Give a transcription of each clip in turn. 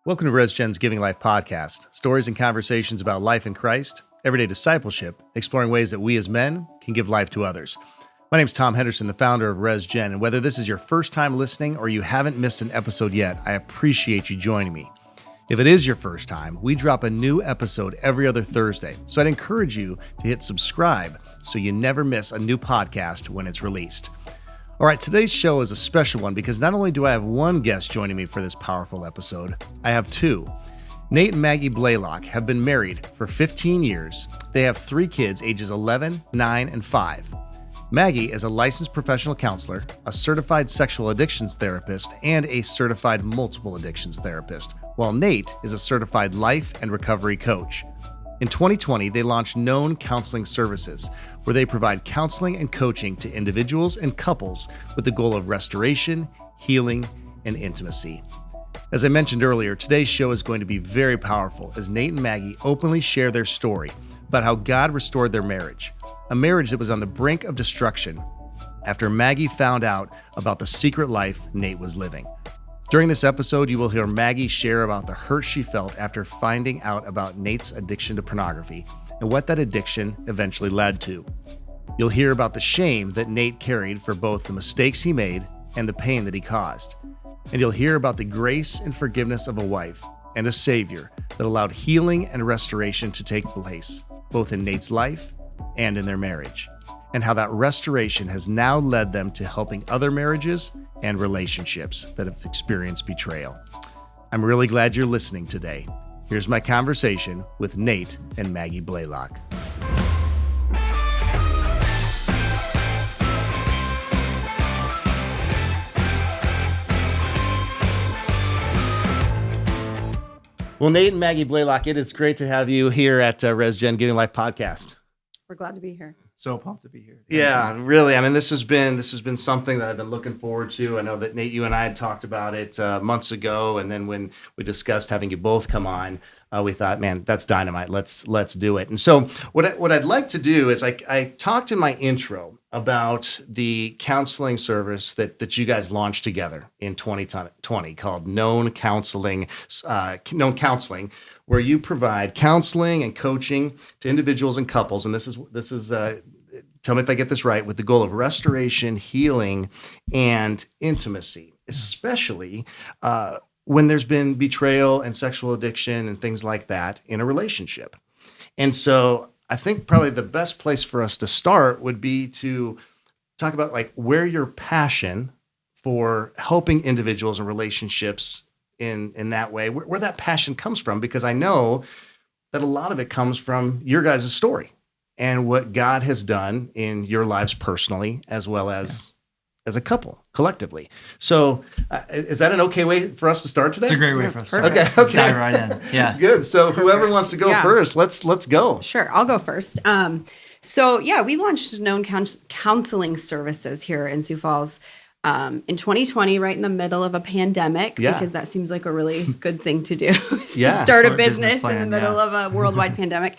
Welcome to RESGEN's Giving Life Podcast, stories and conversations about life in Christ, everyday discipleship, exploring ways that we as men can give life to others. My name is Tom Henderson, the founder of RESGEN, and whether this is your first time listening or you haven't missed an episode yet, I appreciate you joining me. If it is your first time, we drop a new episode every other Thursday, so I'd encourage you to hit subscribe so you never miss a new podcast when it's released. All right, today's show is a special one because not only do I have one guest joining me for this powerful episode, I have two. Nate and Maggie Blaylock have been married for 15 years. They have 3 kids, ages 11, 9, and 5. Maggie is a licensed professional counselor, a certified sexual addictions therapist, and a certified multiple addictions therapist, while Nate is a certified life and recovery coach. In 2020, they launched Known Counseling Services, where they provide counseling and coaching to individuals and couples with the goal of restoration, healing, and intimacy. As I mentioned earlier, today's show is going to be very powerful as Nate and Maggie openly share their story about how God restored their marriage, a marriage that was on the brink of destruction after Maggie found out about the secret life Nate was living. During this episode, you will hear Maggie share about the hurt she felt after finding out about Nate's addiction to pornography and what that addiction eventually led to. You'll hear about the shame that Nate carried for both the mistakes he made and the pain that he caused. And you'll hear about the grace and forgiveness of a wife and a savior that allowed healing and restoration to take place, both in Nate's life and in their marriage, and how that restoration has now led them to helping other marriages and relationships that have experienced betrayal. I'm really glad you're listening today. Here's my conversation with Nate and Maggie Blaylock. Well, Nate and Maggie Blaylock, it is great to have you here at RESGEN Giving Life Podcast. We're glad to be here. So pumped to be here. Yeah, really. I mean, this has been something that I've been looking forward to. I know that Nate, you and I had talked about it months ago, and then when we discussed having you both come on, we thought, man, that's dynamite. Let's do it. And so, what I'd like to do is I talked in my intro about the counseling service that you guys launched together in 2020 called Known Counseling, where you provide counseling and coaching to individuals and couples. And this is tell me if I get this right, with the goal of restoration, healing, and intimacy, especially when there's been betrayal and sexual addiction and things like that in a relationship. And so I think probably the best place for us to start would be to talk about like where your passion for helping individuals and relationships in that way, where that passion comes from, because I know that a lot of it comes from your guys' story and what God has done in your lives personally, as well as a couple, collectively. So is that an okay way for us to start today? It's a great way for us to start. Okay. Let's dive right in. Yeah. Good. So whoever wants to go first, let's go. Sure, I'll go first. We launched Known Counseling Services here in Sioux Falls in 2020, right in the middle of a pandemic, because that seems like a really good thing to do, to start a business plan, in the middle of a worldwide pandemic.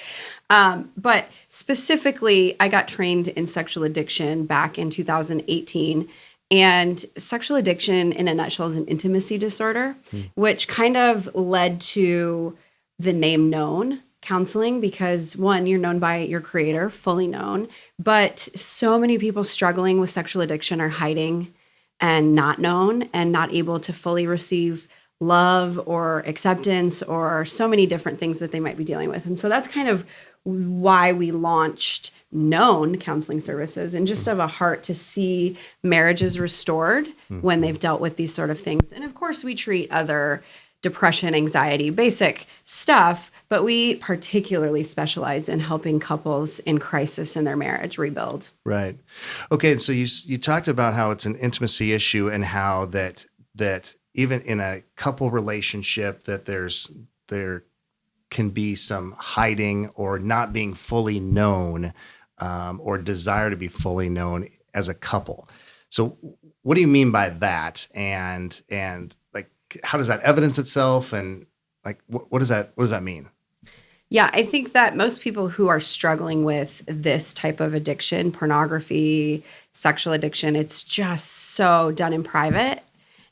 But specifically, I got trained in sexual addiction back in 2018. And sexual addiction, in a nutshell, is an intimacy disorder, which kind of led to the name Known Counseling, because one, you're known by your creator, fully known, but so many people struggling with sexual addiction are hiding and not known and not able to fully receive love or acceptance or so many different things that they might be dealing with. And so that's kind of why we launched Known Counseling Services, and just of a heart to see marriages restored when they've dealt with these sort of things. And of course, we treat other depression, anxiety, basic stuff, but we particularly specialize in helping couples in crisis in their marriage rebuild. Right. Okay. So you talked about how it's an intimacy issue and how that even in a couple relationship that there can be some hiding or not being fully known or desire to be fully known as a couple. So what do you mean by that? And like, how does that evidence itself? And like, what does that mean? Yeah, I think that most people who are struggling with this type of addiction, pornography, sexual addiction, it's just so done in private.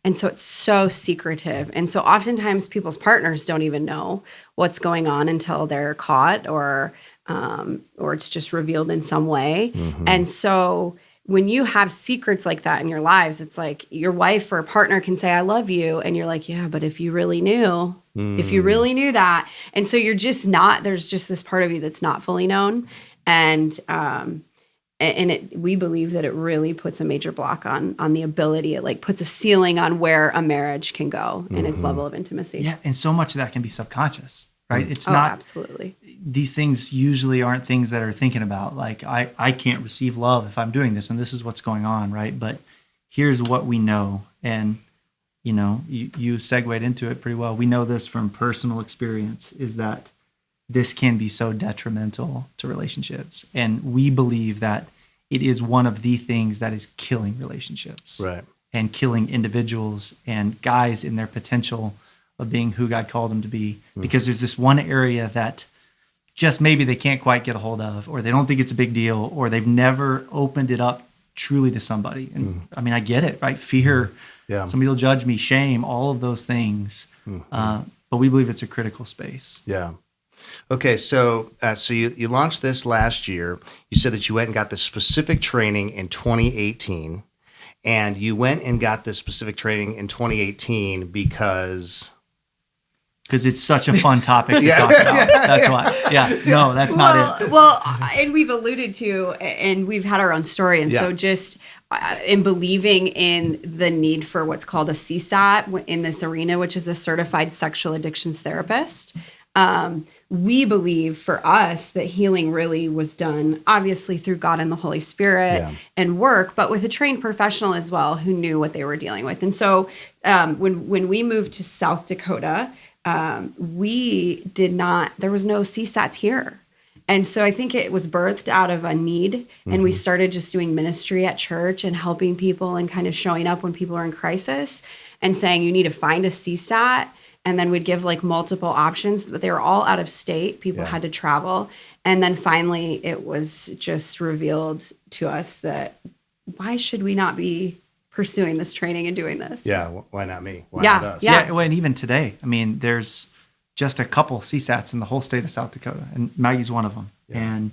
And so it's so secretive. And so oftentimes people's partners don't even know what's going on until they're caught or it's just revealed in some way. And so when you have secrets like that in your lives, it's like your wife or partner can say, I love you. And you're like, yeah, but if you really knew, if you really knew that. And so you're just not, there's just this part of you that's not fully known. And we believe that it really puts a major block on the ability. It like puts a ceiling on where a marriage can go in its level of intimacy. Yeah. And so much of that can be subconscious, right? It's not, absolutely. These things usually aren't things that are thinking about, like, I can't receive love if I'm doing this, and this is what's going on, right? But here's what we know. And, you segued into it pretty well. We know this from personal experience, is that this can be so detrimental to relationships. And we believe that it is one of the things that is killing relationships. Right. And killing individuals and guys in their potential of being who God called them to be. Because there's this one area that just maybe they can't quite get a hold of, or they don't think it's a big deal, or they've never opened it up truly to somebody. And I mean, I get it, right? Fear, somebody will judge me, shame, all of those things. But we believe it's a critical space. Yeah. Okay, so you launched this last year. You said that you went and got this specific training in 2018, and you went and got this specific training in 2018 because it's such a fun topic to talk about. That's why. Yeah, no, that's not it. Well, and we've alluded to, and we've had our own story. And so just in believing in the need for what's called a CSAT in this arena, which is a certified sexual addictions therapist, we believe for us that healing really was done, obviously, through God and the Holy Spirit and work, but with a trained professional as well who knew what they were dealing with. And so when we moved to South Dakota, there was no CSATs here. And so I think it was birthed out of a need. And we started just doing ministry at church and helping people and kind of showing up when people are in crisis and saying, you need to find a CSAT. And then we'd give like multiple options, but they were all out of state. People had to travel. And then finally it was just revealed to us that why should we not be pursuing this training and doing this? Yeah, why not me? Why not us? Yeah, well, and even today, I mean, there's just a couple CSATs in the whole state of South Dakota, and Maggie's one of them. Yeah. And,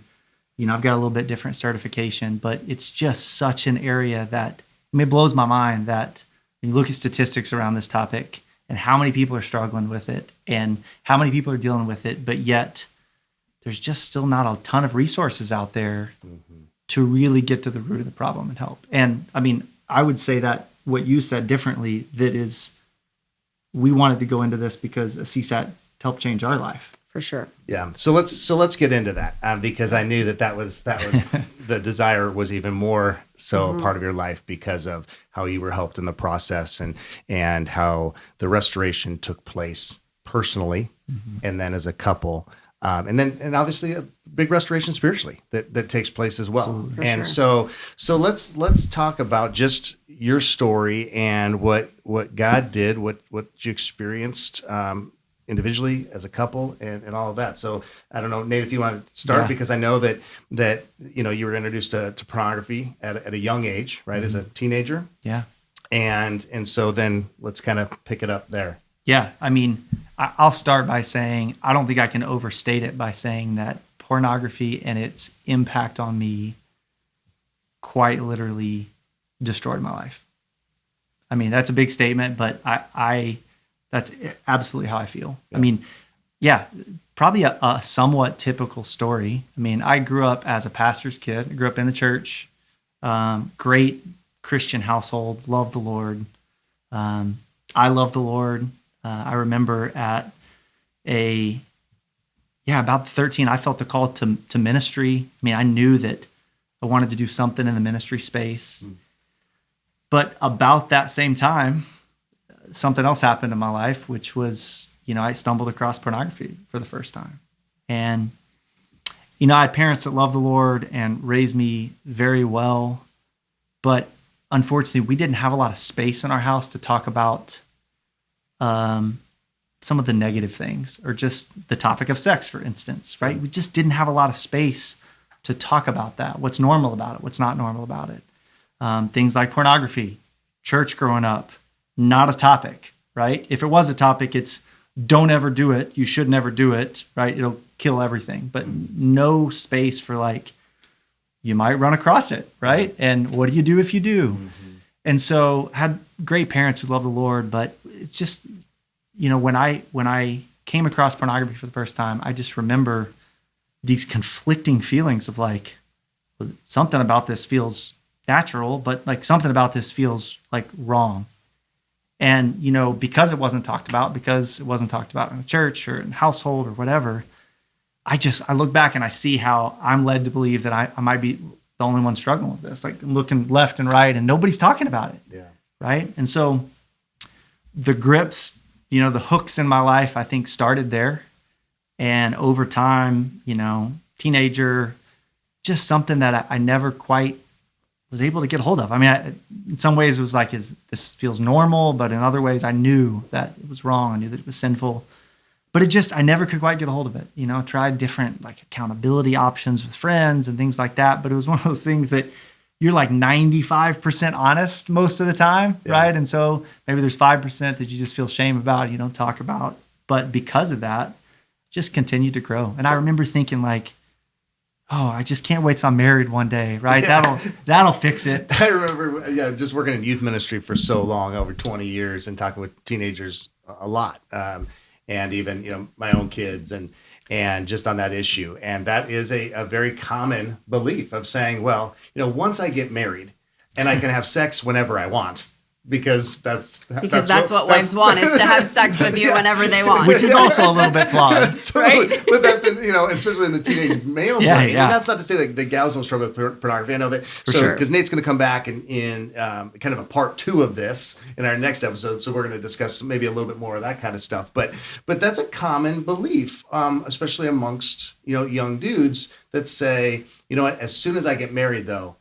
I've got a little bit different certification, but it's just such an area that, it blows my mind that when you look at statistics around this topic and how many people are struggling with it and how many people are dealing with it, but yet there's just still not a ton of resources out there to really get to the root of the problem and help. And I mean, I would say that what you said differently, that is, we wanted to go into this because a CSAT helped change our life. For sure. Yeah. So let's get into that because I knew that was the desire was even more so a part of your life because of how you were helped in the process and how the restoration took place personally and then as a couple. And obviously a big restoration spiritually that takes place as well. And so let's talk about just your story and what God did, what you experienced individually as a couple and all of that. So I don't know, Nate, if you want to start, because I know that you were introduced to pornography at a young age, right? As a teenager. Yeah. And so then let's kind of pick it up there. Yeah. I mean, I'll start by saying, I don't think I can overstate it by saying that pornography and its impact on me quite literally destroyed my life. I mean, that's a big statement, but that's absolutely how I feel. Yeah. I mean, probably a somewhat typical story. I mean, I grew up as a pastor's kid. I grew up in the church, great Christian household, loved the Lord. I love the Lord. I remember at about 13, I felt the call to ministry. I mean, I knew that I wanted to do something in the ministry space. But about that same time, something else happened in my life, which was, I stumbled across pornography for the first time. And, I had parents that loved the Lord and raised me very well. But unfortunately, we didn't have a lot of space in our house to talk about some of the negative things, or just the topic of sex, for instance, right? We just didn't have a lot of space to talk about that. What's normal about it? What's not normal about it? Things like pornography, church growing up, not a topic, right? If it was a topic, it's don't ever do it. You should never do it, right? It'll kill everything. But no space for like, you might run across it, right? And what do you do if you do? Mm-hmm. And so had great parents who love the Lord, but it's just, when I came across pornography for the first time, I just remember these conflicting feelings of like, something about this feels natural, but like something about this feels like wrong. And, because it wasn't talked about in the church or in the household or whatever, I look back and I see how I'm led to believe that I might be the only one struggling with this, like looking left and right and nobody's talking about it. Yeah. Right. And so the grips, the hooks in my life, I think started there. And over time, teenager, just something that I never quite was able to get a hold of. I mean, in some ways it was like, this feels normal, but in other ways I knew that it was wrong. I knew that it was sinful. But I never could quite get a hold of it. Tried different like accountability options with friends and things like that. But it was one of those things that you're like 95% honest most of the time, right? And so maybe there's 5% that you just feel shame about, you don't talk about. But because of that, just continued to grow. And I remember thinking like, oh, I just can't wait till I'm married one day, right? Yeah. That'll fix it. I remember just working in youth ministry for so long, over 20 years, and talking with teenagers a lot. And even, my own kids and just on that issue. And that is a very common belief of saying, well, once I get married and I can have sex whenever I want, because that's what wives want, is to have sex with you whenever they want. Which is also a little bit flawed. Totally. Right? But that's, especially in the teenage male brain. Yeah. And that's not to say that the gals don't struggle with pornography. I know that. Because Nate's going to come back in kind of a part 2 of this in our next episode. So we're going to discuss maybe a little bit more of that kind of stuff. But that's a common belief, especially amongst, young dudes that say, as soon as I get married, though,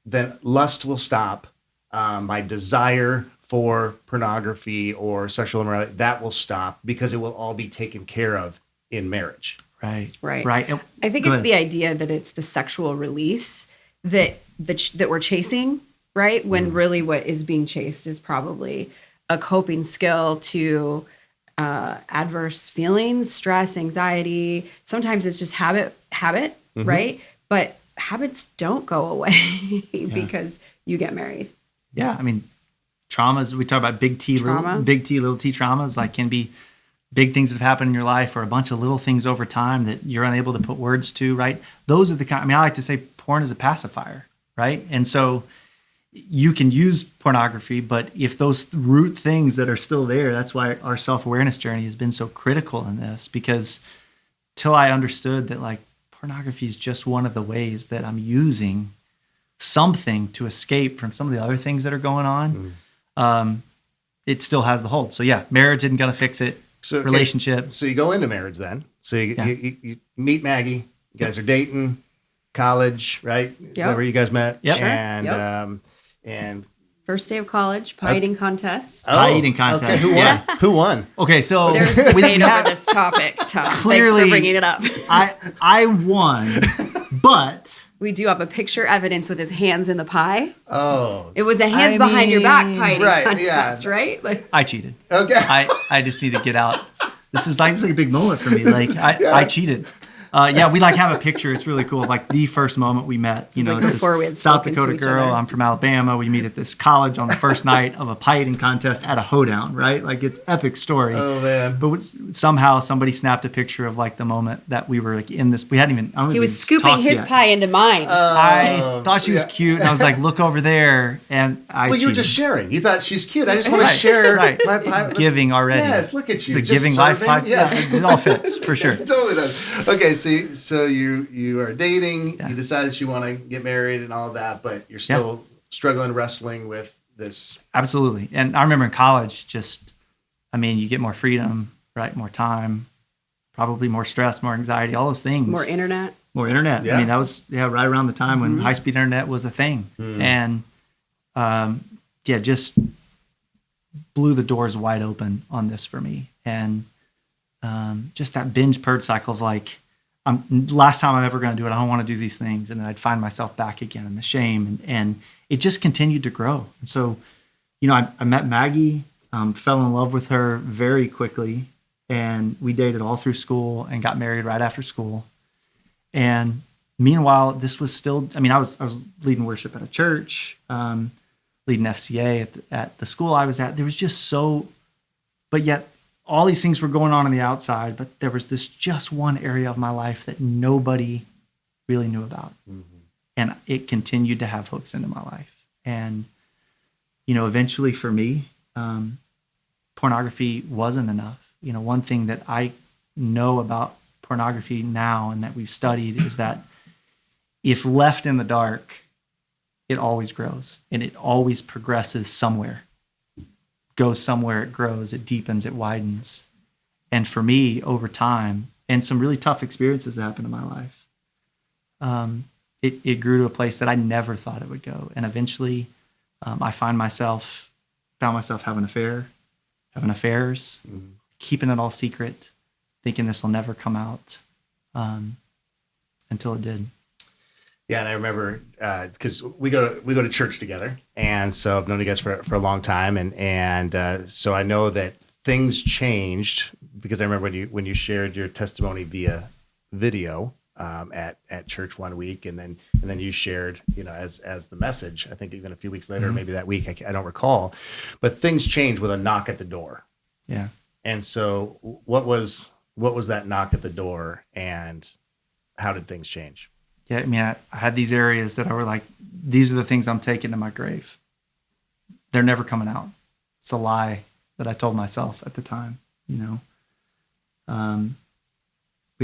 then lust will stop. My desire for pornography or sexual immorality, that will stop because it will all be taken care of in marriage. Right. I think it's the idea that it's the sexual release that we're chasing, right? When really what is being chased is probably a coping skill to adverse feelings, stress, anxiety. Sometimes it's just habit, right? But habits don't go away because you get married. Yeah, I mean, traumas, we talk about big T, little T traumas, like can be big things that have happened in your life or a bunch of little things over time that you're unable to put words to, right? Those are the kind, I like to say porn is a pacifier, right? And so you can use pornography, but if those root things that are still there, that's why our self-awareness journey has been so critical in this, because till I understood that like pornography is just one of the ways that I'm using something to escape from some of the other things that are going on, it still has the hold. So marriage isn't going to fix it. So relationship. So you go into marriage then. So you meet Maggie. You guys are dating, college, right? Yep. Is that where you guys met? Yep. And first day of college, pie eating contest. Pie eating contest. Okay, who won? Yeah. Who won? Okay, so there's debate over this topic, Tom. Clearly, thanks for bringing it up. I won, but we do have a picture evidence with his hands in the pie. Oh. It was a hands behind your back pie contest, right? Like, I cheated. Okay. I just need to get out. This is like a big moment for me. Like I cheated. We like have a picture. It's really cool. Like the first moment we met, it's before we had South Dakota girl. I'm from Alabama. We meet at this college on the first night of a pie eating contest at a hoedown, right? Like it's epic story. Oh man. But somehow somebody snapped a picture of like the moment that we were like in this. We hadn't even. He was scooping his pie into mine. I thought she was cute, and I was like, "Look over there!" And I. Well, you were just sharing. You thought she's cute. I just want to share my pie. Giving already. Yes, look at you. It's the Giving Life Podcast. Yeah. It all fits for sure. It totally does. Okay, so you are dating. Yeah. You decide that you want to get married and all of that, but you're still struggling, wrestling with this. Absolutely. And I remember in college, you get more freedom, right? More time, probably more stress, more anxiety, all those things. More internet. Yeah. I mean, that was right around the time when high-speed internet was a thing. And just blew the doors wide open on this for me. And just that binge purge cycle of like, last time I'm ever going to do it, I don't want to do these things. And then I'd find myself back again in the shame. And it just continued to grow. And so, I met Maggie, fell in love with her very quickly, and we dated all through school and got married right after school. And meanwhile, this was still, I was leading worship at a church, leading FCA at the school I was at. There was just but yet all these things were going on the outside, but there was this just one area of my life that nobody really knew about. Mm-hmm. And it continued to have hooks into my life. And, eventually for me, pornography wasn't enough. One thing that I know about pornography now and that we've studied is that if left in the dark, it always grows and it always progresses somewhere. Goes somewhere, it grows, it deepens, it widens. And for me, over time, and some really tough experiences that happened in my life, it grew to a place that I never thought it would go. And eventually, I found myself having affairs, mm-hmm. keeping it all secret, thinking this will never come out, until it did. Yeah, and I remember because we go to church together, and so I've known you guys for a long time, and so I know that things changed because I remember when you shared your testimony via video at church one week, and then you shared as the message. I think even a few weeks later, mm-hmm. or maybe that week, I don't recall, but things changed with a knock at the door. Yeah, and so what was that knock at the door, and how did things change? Yeah, I had these areas that I were like, these are the things I'm taking to my grave. They're never coming out. It's a lie that I told myself at the time, We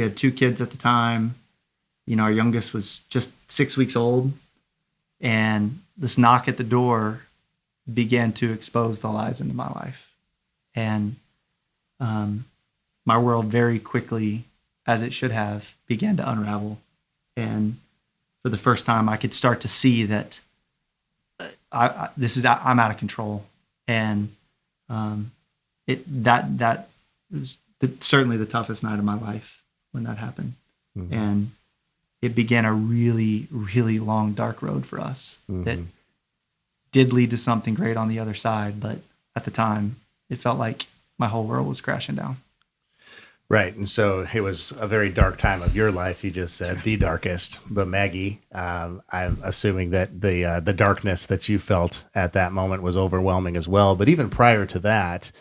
had 2 kids at the time. Our youngest was just 6 weeks old. And this knock at the door began to expose the lies into my life. And my world very quickly, as it should have, began to unravel. And for the first time, I could start to see that I'm out of control, and that was certainly the toughest night of my life when that happened, mm-hmm. and it began a really, really long dark road for us mm-hmm. that did lead to something great on the other side, but at the time, it felt like my whole world was crashing down. Right. And so it was a very dark time of your life. You just said the darkest. But Maggie, I'm assuming that the darkness that you felt at that moment was overwhelming as well. But even prior to that,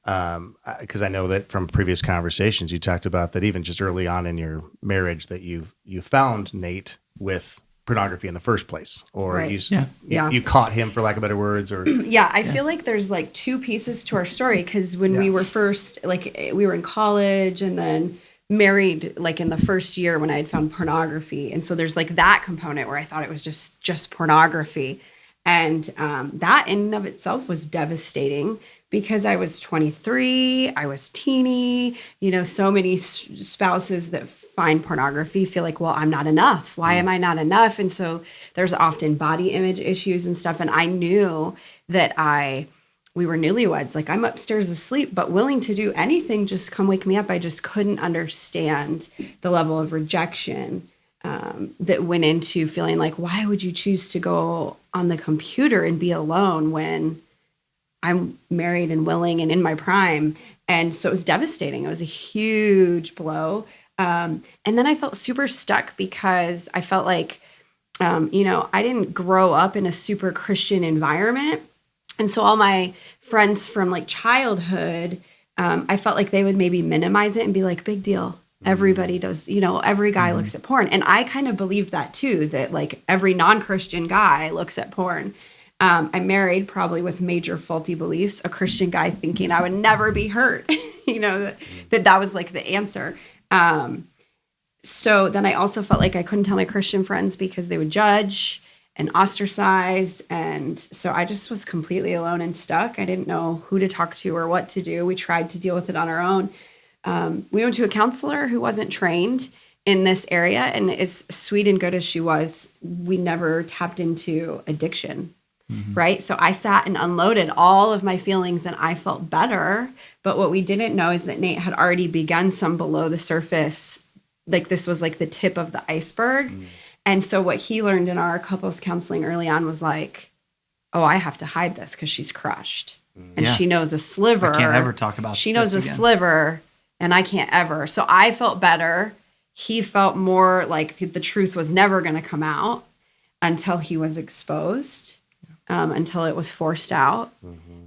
because I know that from previous conversations, you talked about that even just early on in your marriage that you found Nate with pornography in the first place, or right. you caught him, for lack of better words, or I feel like there's like 2 pieces to our story, because when we were first, like, we were in college and then married, like in the first year when I had found pornography, and so there's like that component where I thought it was just pornography, and that in and of itself was devastating, because I was 23, I was teeny, so many spouses that find pornography feel like, well, I'm not enough. Why am I not enough? And so there's often body image issues and stuff. And I knew that we were newlyweds. Like, I'm upstairs asleep, but willing to do anything. Just come wake me up. I just couldn't understand the level of rejection that went into feeling like, why would you choose to go on the computer and be alone when I'm married and willing and in my prime? And so it was devastating. It was a huge blow. And then I felt super stuck, because I felt like, I didn't grow up in a super Christian environment. And so all my friends from like childhood, I felt like they would maybe minimize it and be like, big deal. Everybody does, every guy looks at porn. And I kind of believed that too, that like every non-Christian guy looks at porn. I married probably with major faulty beliefs, a Christian guy thinking I would never be hurt, that was like the answer. So then I also felt like I couldn't tell my Christian friends because they would judge and ostracize. And so I just was completely alone and stuck. I didn't know who to talk to or what to do. We tried to deal with it on our own. We went to a counselor who wasn't trained in this area. And as sweet and good as she was, we never tapped into addiction. Mm-hmm. Right. So I sat and unloaded all of my feelings and I felt better. But what we didn't know is that Nate had already begun some below the surface. Like, this was like the tip of the iceberg. Mm. And so what he learned in our couples counseling early on was like, oh, I have to hide this because she's crushed. And she knows a sliver. I can't ever talk about She knows this a again. sliver, and I can't ever. So I felt better. He felt more like the truth was never going to come out until he was exposed, until it was forced out.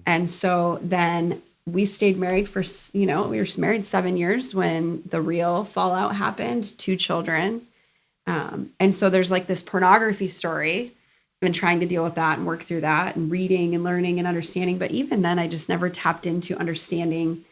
And so then we stayed married for, we were married 7 years when the real fallout happened, 2 children. And so there's like this pornography story and trying to deal with that and work through that and reading and learning and understanding. But even then, I just never tapped into understanding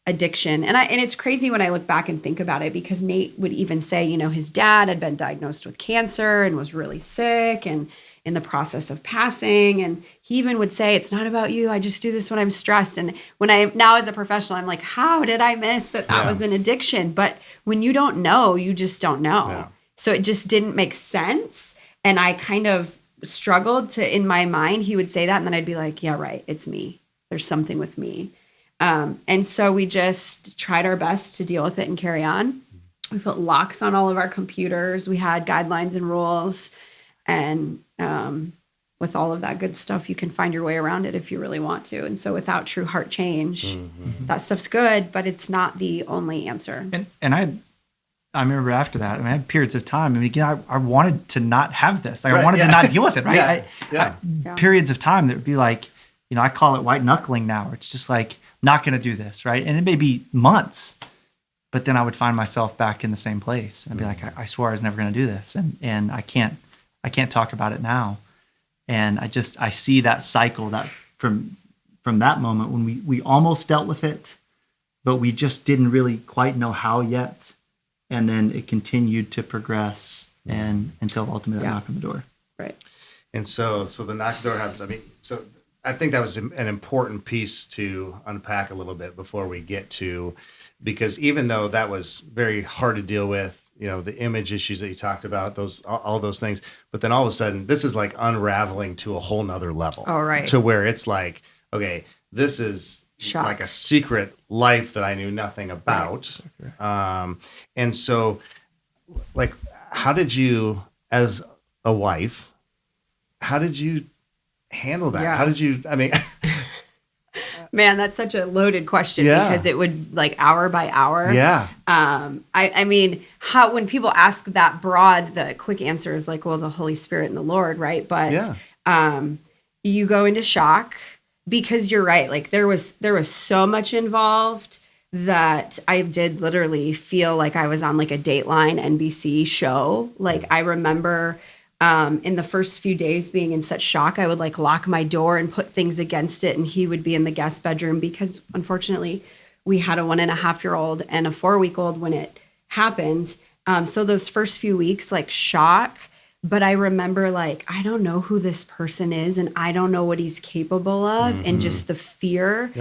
addiction. And it's crazy when I look back and think about it, because Nate would even say, his dad had been diagnosed with cancer and was really sick and in the process of passing. And he even would say, it's not about you. I just do this when I'm stressed. And now as a professional, I'm like, how did I miss that was an addiction? But when you don't know, you just don't know. Yeah. So it just didn't make sense. And I kind of struggled to, in my mind, he would say that. And then I'd be like, yeah, right. It's me. There's something with me. And so we just tried our best to deal with it and carry on. We put locks on all of our computers. We had guidelines and rules. And with all of that good stuff, you can find your way around it if you really want to. And so without true heart change, that stuff's good, but it's not the only answer. And I remember after that, I had periods of time. I wanted to not have this. I wanted to not deal with it, right? Periods of time that would be like, I call it white knuckling now. It's just like, not going to do this, right? And it may be months, but then I would find myself back in the same place. I'd be like, I swore I was never going to do this. And I can't talk about it now. And I see that cycle that from that moment when we almost dealt with it, but we just didn't really quite know how yet. And then it continued to progress and until ultimately knock on the door. Right. And so the knock on the door happens. I think that was an important piece to unpack a little bit before we get to, because even though that was very hard to deal with, the image issues that you talked about, all those things, but then all of a sudden this is like unraveling to a whole nother level. Oh, right. To where it's like, okay, this is shock. Like a secret life that I knew nothing about. Right. And so like, how did you, as a wife, how did you handle that? Yeah. How did you, Man, that's such a loaded question because it would like hour by hour. Yeah. When people ask that broad, the quick answer is like, well, the Holy Spirit and the Lord, right? But you go into shock because you're right. Like there was so much involved that I did literally feel like I was on like a Dateline NBC show. Like I remember in the first few days being in such shock, I would like lock my door and put things against it. And he would be in the guest bedroom because unfortunately we had a 1.5-year-old and a 4-week-old when it happened. So those first few weeks, like shock, but I remember like, I don't know who this person is and I don't know what he's capable of. And just the fear,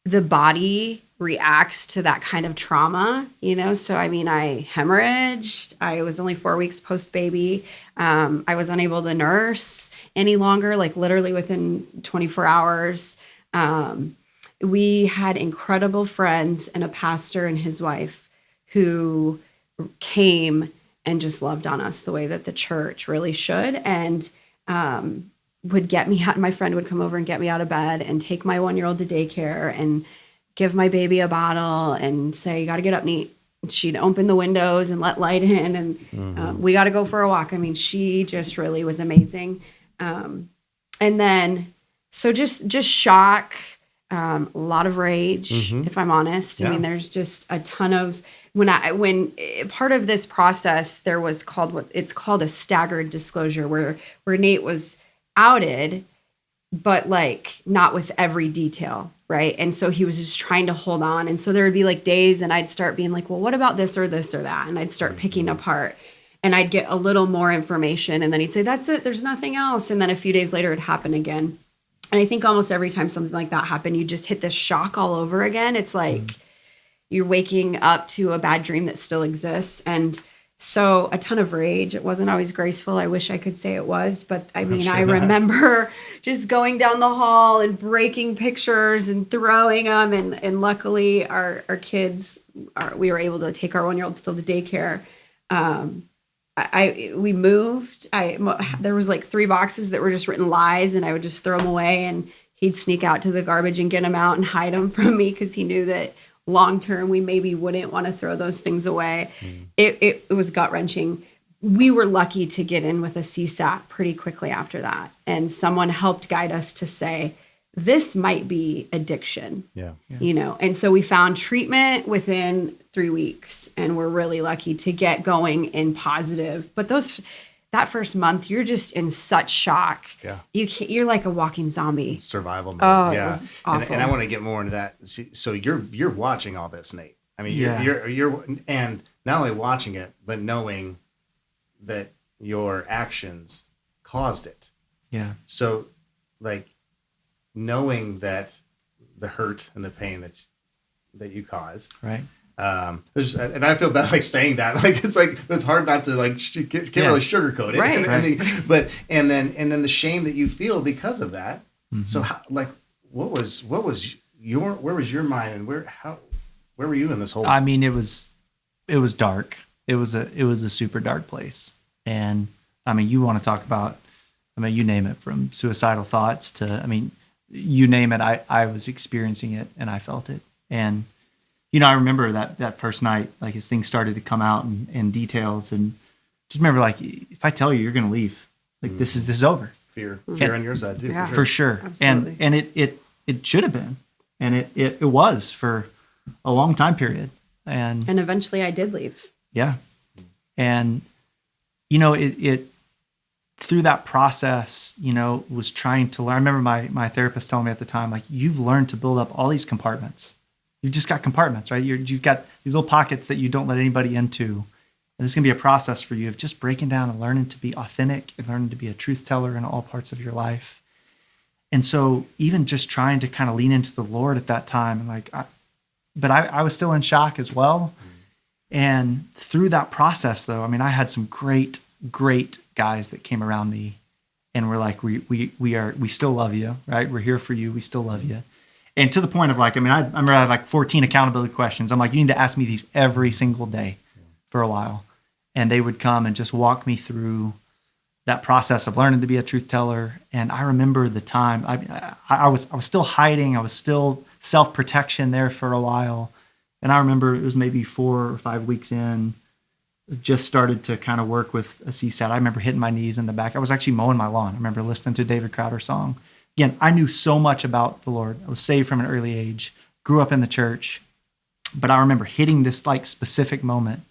the body reacts to that kind of trauma, So, I hemorrhaged. I was only 4 weeks post-baby. I was unable to nurse any longer, like literally within 24 hours. We had incredible friends and a pastor and his wife who came and just loved on us the way that the church really should. And would get me out. My friend would come over and get me out of bed and take my 1-year-old to daycare and give my baby a bottle and say, you got to get up and eat. She'd open the windows and let light in and we got to go for a walk. She just really was amazing. And then, so just shock, a lot of rage, if I'm honest. There's just a ton of, when part of this process, there was it's called a staggered disclosure where Nate was outed, but like not with every detail. Right. And so he was just trying to hold on. And so there would be like days and I'd start being like, well, what about this or that? And I'd start picking apart and I'd get a little more information. And then he'd say, that's it. There's nothing else. And then a few days later, it'd happen again. And I think almost every time something like that happened, you just hit this shock all over again. It's like you're waking up to a bad dream that still exists. And so a ton of rage. It wasn't always graceful. I wish I could say it was, but I remember just going down the hall and breaking pictures and throwing them. And luckily our kids, we were able to take our 1-year-old still to daycare. we moved. There was like 3 boxes that were just written lies, and I would just throw them away, and he'd sneak out to the garbage and get them out and hide them from me because he knew that long term we maybe wouldn't want to throw those things away. It was gut wrenching. We were lucky to get in with a CSAT pretty quickly after that, and someone helped guide us to say, this might be addiction. And so we found treatment within 3 weeks, and we're really lucky to get going in positive. But that first month, you're just in such shock. You're like a walking zombie. Survival mode. Oh, it was awful. And I want to get more into that. So you're watching all this, Nate. I mean, you're and not only watching it, but knowing that your actions caused it. So, like, knowing that the hurt and the pain that you caused, right? And I feel bad like saying that, like it's hard not to like can't really sugarcoat it, right? And then the shame that you feel because of that. So how, like, where was your mind, and where were you in this whole? I mean, it was dark. It was a super dark place, and I mean, you want to talk about, I mean, you name it, from suicidal thoughts to, I mean, you name it, I was experiencing it, and I felt it. And, I remember that first night, like, as things started to come out in details, and just remember, like, if I tell you, you're going to leave, like, this is over. Fear on your side too. Yeah, for sure. Absolutely. And it should have been, and it was for a long time period. And eventually I did leave. Yeah. And, it through that process, was trying to learn. I remember my therapist telling me at the time, like, you've learned to build up all these compartments. You've just got compartments, right? You've got these little pockets that you don't let anybody into. And it's going to be a process for you of just breaking down and learning to be authentic and learning to be a truth teller in all parts of your life. And so even just trying to kind of lean into the Lord at that time, and like, but I was still in shock as well. And through that process, though, I mean, I had some great guys that came around me and were like, we still love you, right? We're here for you. We still love you. And to the point of, like, I mean, I remember I had like 14 accountability questions. I'm like, you need to ask me these every single day for a while. And they would come and just walk me through that process of learning to be a truth teller. And I remember the time I was still hiding. I was still self-protection there for a while. And I remember it was maybe 4 or 5 weeks in, just started to kind of work with a CSAT. I remember hitting my knees in the back. I was actually mowing my lawn. I remember listening to a David Crowder song. Again, I knew so much about the Lord. I was saved from an early age, grew up in the church. But I remember hitting this like specific moment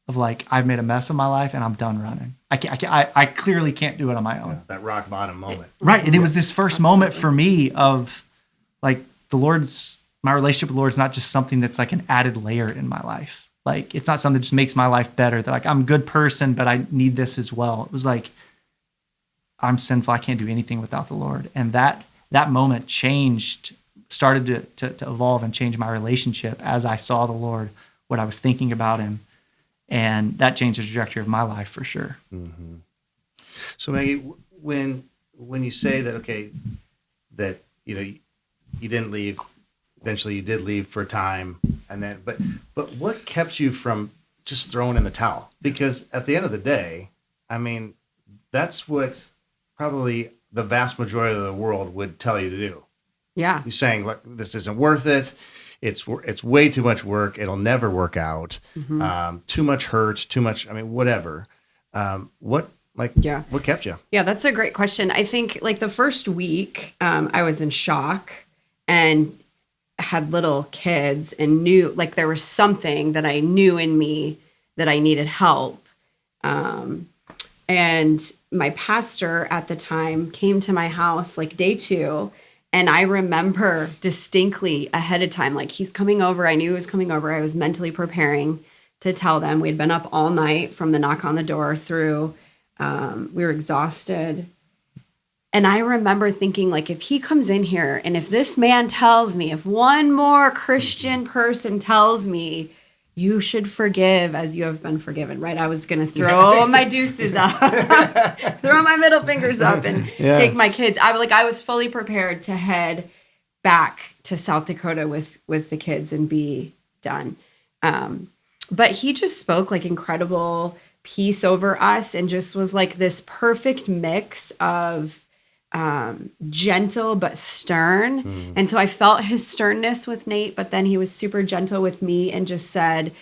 of like, I've made a mess of my life and I'm done running. I clearly can't do it on my own. Yeah, that rock bottom moment. Right. And it was this first moment for me of like, my relationship with the Lord is not just something that's like an added layer in my life. Like, it's not something that just makes my life better. That like, I'm a good person, but I need this as well. It was like, I'm sinful. I can't do anything without the Lord. And that moment started to evolve and change my relationship as I saw the Lord, what I was thinking about him. And that changed the trajectory of my life for sure. Mm-hmm. So Maggie, when you say that, okay, that, you didn't leave, eventually you did leave for a time, and then, but what kept you from just throwing in the towel? Because at the end of the day, I mean, that's what probably the vast majority of the world would tell you to do. Yeah. You're saying, look, this isn't worth it. It's way too much work. It'll never work out. Mm-hmm. Too much hurt, too much, I mean, whatever. What kept you? Yeah, that's a great question. I think like the first week, I was in shock and had little kids and knew like there was something that I knew in me that I needed help. And my pastor at the time came to my house like day 2. And I remember distinctly ahead of time, like he's coming over. I knew he was coming over. I was mentally preparing to tell them. We'd been up all night from the knock on the door through. We were exhausted. And I remember thinking, like, if he comes in here and if this man tells me, if one more Christian person tells me, you should forgive as you have been forgiven, right? I was going to throw my deuces up, throw my middle fingers up and take my kids. I was fully prepared to head back to South Dakota with the kids and be done. But he just spoke like incredible peace over us and just was like this perfect mix of gentle but stern. And so I felt his sternness with Nate, but then he was super gentle with me and just said,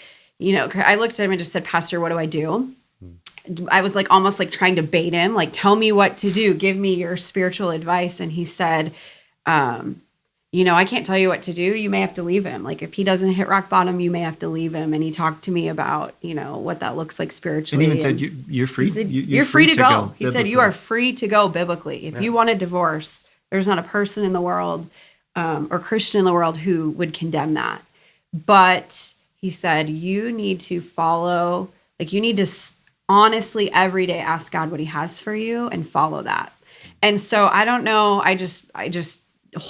I looked at him and just said, Pastor, what do I do? I was like almost like trying to bait him, like, tell me what to do. Give me your spiritual advice. And he said, I can't tell you what to do. You may have to leave him. Like if he doesn't hit rock bottom, you may have to leave him. And he talked to me about, what that looks like spiritually. And even said, you're free. He said, you're free to go. He said, you are free to go biblically. If you want a divorce, there's not a person in the world or Christian in the world who would condemn that. But he said, you need to follow, like you need to honestly every day ask God what he has for you and follow that. And so I don't know. I just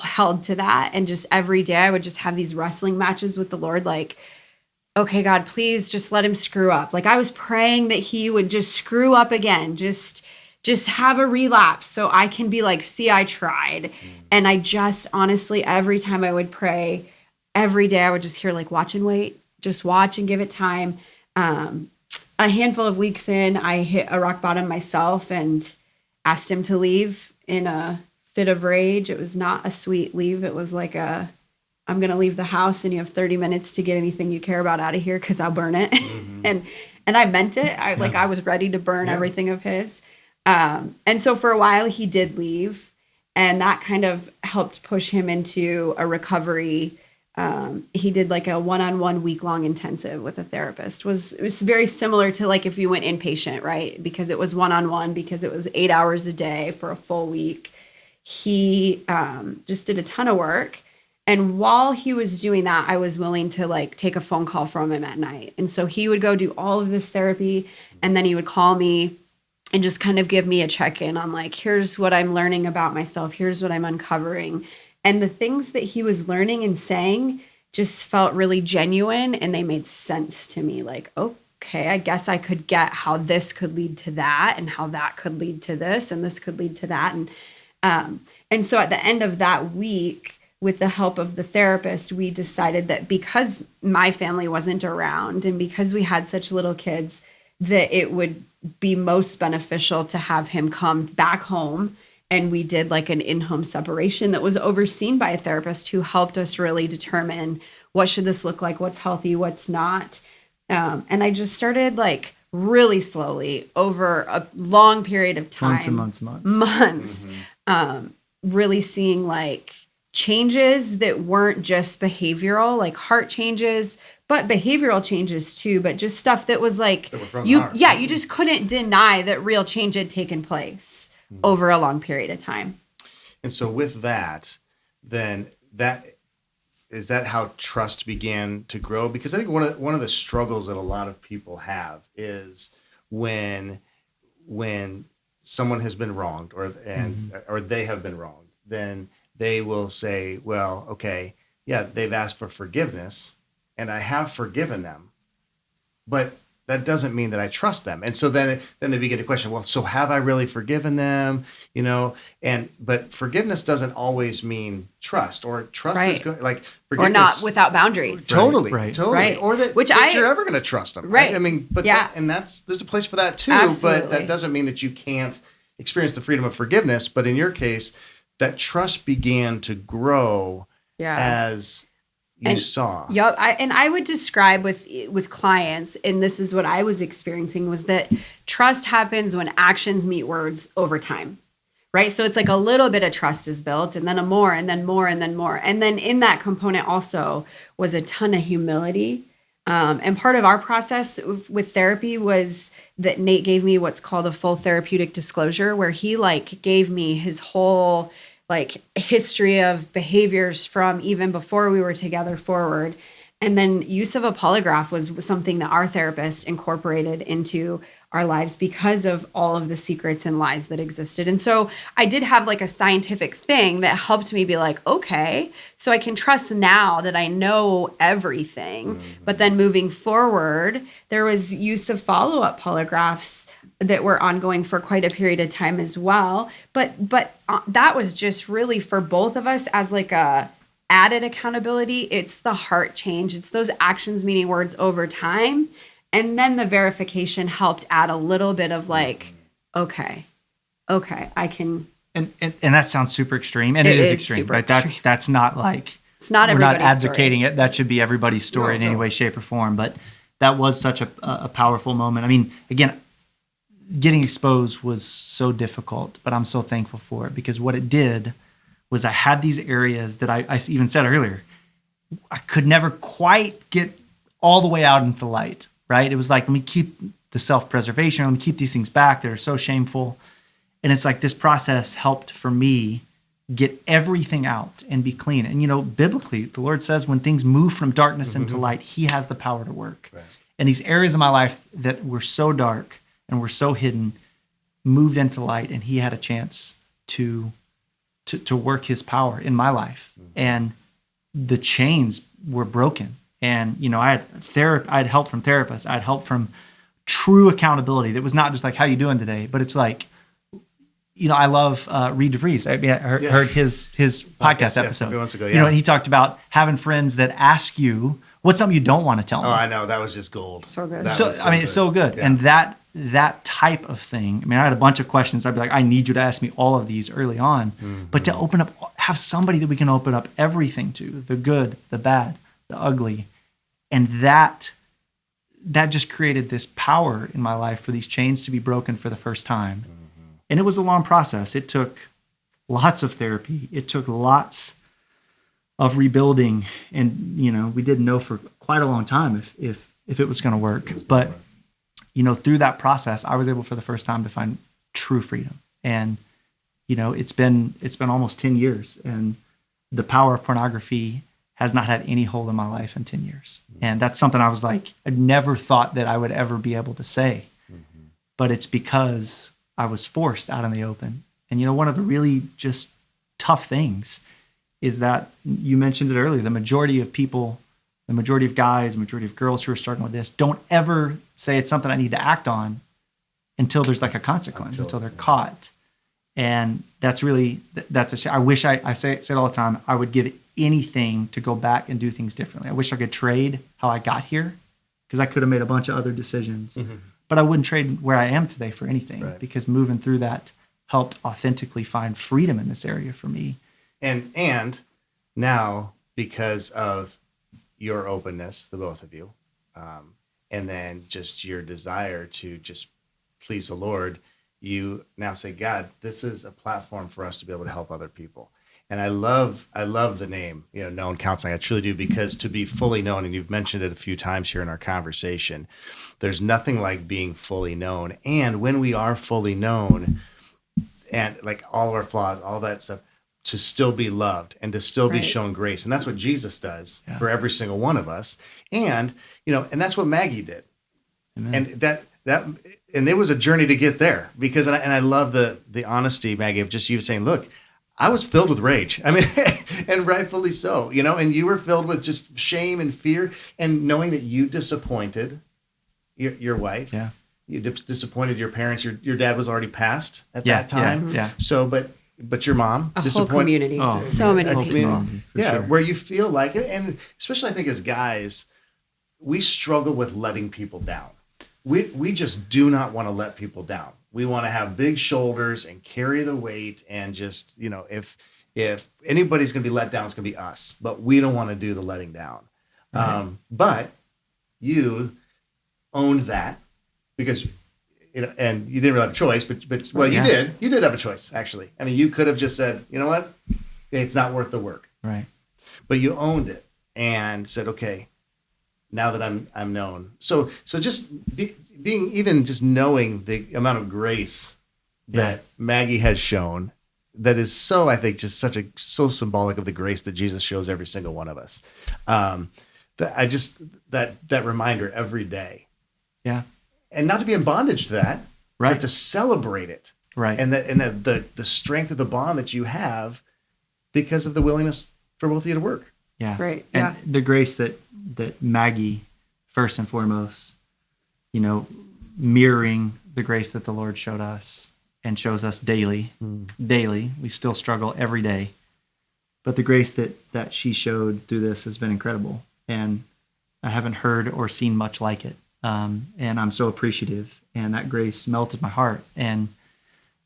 held to that. And just every day I would just have these wrestling matches with the Lord. Like, okay, God, please just let him screw up. Like I was praying that he would just screw up again. Just have a relapse so I can be like, see, I tried. And I just honestly, every time I would pray, every day I would just hear like, watch and wait, just watch and give it time. A handful of weeks in, I hit a rock bottom myself and asked him to leave in a fit of rage. It was not a sweet leave. It was like I'm going to leave the house and you have 30 minutes to get anything you care about out of here because I'll burn it. And I meant it. I was ready to burn everything of his. And so for a while he did leave, and that kind of helped push him into a recovery. He did like a one-on-one week-long intensive with a therapist. It was very similar to like if you went inpatient, right? Because it was one-on-one, because it was 8 hours a day for a full week. He just did a ton of work. And while he was doing that, I was willing to like take a phone call from him at night. And so he would go do all of this therapy, and then he would call me and just kind of give me a check-in on like, here's what I'm learning about myself. Here's what I'm uncovering. And the things that he was learning and saying just felt really genuine, and they made sense to me. Like, okay, I guess I could get how this could lead to that, and how that could lead to this, and this could lead to that. And so at the end of that week, with the help of the therapist, we decided that because my family wasn't around and because we had such little kids, that it would be most beneficial to have him come back home. And we did like an in-home separation that was overseen by a therapist who helped us really determine what should this look like, what's healthy, what's not. And I just started like really slowly over a long period of time. Months. Really seeing like changes that weren't just behavioral, like heart changes, but behavioral changes too, but just stuff that was like, you just couldn't deny that real change had taken place over a long period of time. And so with that, then is that how trust began to grow? Because I think one of the struggles that a lot of people have is when someone has been wronged or they have been wronged, then they will say, well, okay, yeah, they've asked for forgiveness and I have forgiven them, but that doesn't mean that I trust them. And so then they begin to question, well, so have I really forgiven them? But forgiveness doesn't always mean trust, or trust is like forgiveness. Or not without boundaries. Totally. Right. Or that you're ever going to trust them. Right. I mean, but there's a place for that too. Absolutely. But that doesn't mean that you can't experience the freedom of forgiveness. But in your case, that trust began to grow as you saw. Yep. I would describe with clients, and this is what I was experiencing, was that trust happens when actions meet words over time, right? So it's like a little bit of trust is built, and then more, and then more, and then more. And then in that component also was a ton of humility. And part of our process with therapy was that Nate gave me what's called a full therapeutic disclosure, where he like gave me his whole like history of behaviors from even before we were together forward. And then use of a polygraph was something that our therapist incorporated into our lives because of all of the secrets and lies that existed. And so I did have like a scientific thing that helped me be like, okay, so I can trust now that I know everything. Mm-hmm. But then moving forward, there was use of follow-up polygraphs that were ongoing for quite a period of time as well. But that was just really for both of us as like a added accountability. It's the heart change. It's those actions meaning words over time. And then the verification helped add a little bit of like, okay, I can. And that sounds super extreme, and it is extreme, but that's not like, it's not we're not everybody's advocating story. it. That should be everybody's story in any way, shape, or form. But that was such a powerful moment. I mean, again, getting exposed was so difficult, but I'm so thankful for it, because what it did was I had these areas that I even said earlier, I could never quite get all the way out into the light, right? It was like, let me keep the self-preservation, let me keep these things back that are so shameful. And it's like this process helped for me get everything out and be clean. And, biblically, the Lord says when things move from darkness into light, he has the power to work. Right. And these areas of my life that were so dark and were so hidden moved into light, and he had a chance to work his power in my life. And the chains were broken. And, I had help from therapists. I had help from true accountability. That was not just like, how you doing today? But it's like, I love Reed DeVries. I heard his podcast episode. A few months ago, and he talked about having friends that ask you, what's something you don't want to tell them? Oh, I know. That was just gold. So good. It's so good. Yeah. And that type of thing, I had a bunch of questions. I'd be like, I need you to ask me all of these early on. Mm-hmm. But to open up, have somebody that we can open up everything to, the good, the bad, the ugly. And that just created this power in my life for these chains to be broken for the first time. Mm-hmm. And it was a long process. It took lots of therapy. It took lots of rebuilding. And, we didn't know for quite a long time if it was going to work. But, through that process, I was able for the first time to find true freedom. And, it's been almost 10 years. And the power of pornography has not had any hold in my life in 10 years. And that's something I was like, I never thought that I would ever be able to say. Mm-hmm. But it's because I was forced out in the open. And, one of the really just tough things is that you mentioned it earlier, the majority of people, the majority of guys, the majority of girls who are struggling with this don't ever say it's something I need to act on until there's like a consequence, until they're caught. And that's I wish I say it all the time. I would give anything to go back and do things differently. I wish I could trade how I got here, because I could have made a bunch of other decisions, but I wouldn't trade where I am today for anything, because moving through that helped authentically find freedom in this area for me. And now, because of your openness, the both of you, and then just your desire to just please the Lord, you now say, God, this is a platform for us to be able to help other people. And I love the name, Known Counseling. I truly do, because to be fully known, and you've mentioned it a few times here in our conversation, there's nothing like being fully known. And when we are fully known, and like all of our flaws, all that stuff, to still be loved and to still be shown grace. And that's what Jesus does for every single one of us. And, and that's what Maggie did. Amen. And and it was a journey to get there, because, and I love the honesty, Maggie, of just you saying, look, I was filled with rage. And rightfully so, and you were filled with just shame and fear, and knowing that you disappointed your wife. Yeah. You disappointed your parents. Your dad was already passed at that time. Yeah. So, but your mom disappointed. Whole community. Oh, so many people. Sure. Where you feel like it. And especially I think as guys, we struggle with letting people down. We just do not want to let people down. We want to have big shoulders and carry the weight, and just, if anybody's going to be let down, it's going to be us. But we don't want to do the letting down. Right. But you owned that, because, and you didn't really have a choice, but you did. You did have a choice, actually. You could have just said, you know what? It's not worth the work. Right. But you owned it and said, okay, now that I'm known. So just being, even just knowing the amount of grace that Maggie has shown, that is so, I think, just so symbolic of the grace that Jesus shows every single one of us. That reminder every day. Yeah. And not to be in bondage to that, right, but to celebrate it. Right. And the strength of the bond that you have because of the willingness for both of you to work. Yeah. Right. And the grace that Maggie, first and foremost, mirroring the grace that the Lord showed us and shows us daily. Daily. We still struggle every day. But the grace that she showed through this has been incredible. And I haven't heard or seen much like it. And I'm so appreciative. And that grace melted my heart. And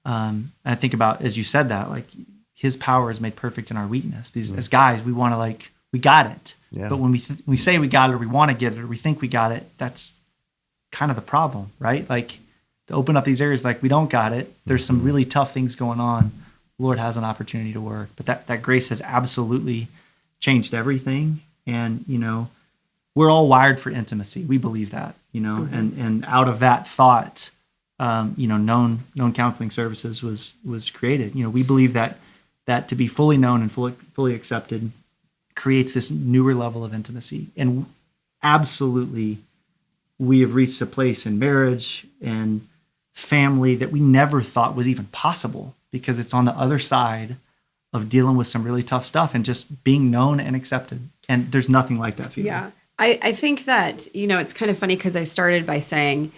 I think about, as you said that, like his power is made perfect in our weakness. Because as guys, we want to we got it. Yeah. But when we say we got it, or we want to get it, or we think we got it, that's kind of the problem, right? Like to open up these areas, like we don't got it. There's some really tough things going on. The Lord has an opportunity to work, but that grace has absolutely changed everything. And, we're all wired for intimacy. We believe that, and out of that thought, known counseling services was created. We believe that to be fully known and fully accepted creates this newer level of intimacy. And absolutely, we have reached a place in marriage and family that we never thought was even possible, because it's on the other side of dealing with some really tough stuff and just being known and accepted. And there's nothing like that feeling. Yeah. I think that, it's kind of funny because I started by saying,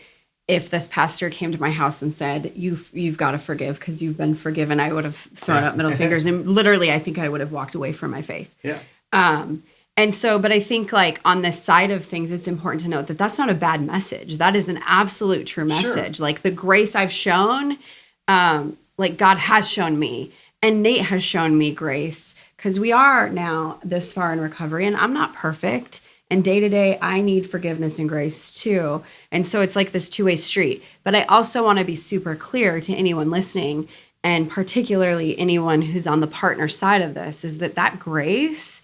if this pastor came to my house and said, you've got to forgive because you've been forgiven, I would have thrown up middle fingers. And literally, I think I would have walked away from my faith. Yeah. But I think on this side of things, it's important to note that that's not a bad message. That is an absolute true message. Sure. Like the grace I've shown, God has shown me, and Nate has shown me grace, because we are now this far in recovery, and I'm not perfect. And day to day, I need forgiveness and grace too. And so it's like this two-way street. But I also want to be super clear to anyone listening, and particularly anyone who's on the partner side of this, is that grace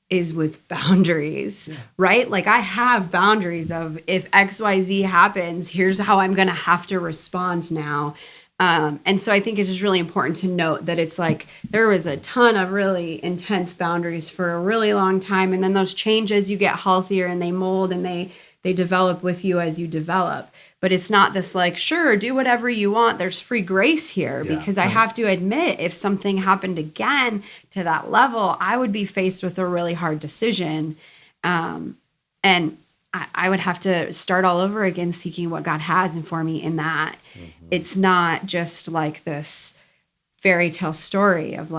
is with boundaries, right? Like I have boundaries of, if XYZ happens, here's how I'm going to have to respond now. And so I think it's just really important to note that it's like there was a ton of really intense boundaries for a really long time. And then those change as you get healthier, and they mold and they develop with you as you develop. But it's not this sure, do whatever you want. There's free grace here, because I have to admit, if something happened again to that level, I would be faced with a really hard decision. And I would have to start all over again, seeking what God has for me in that. Mm-hmm. It's not just like this fairy tale story of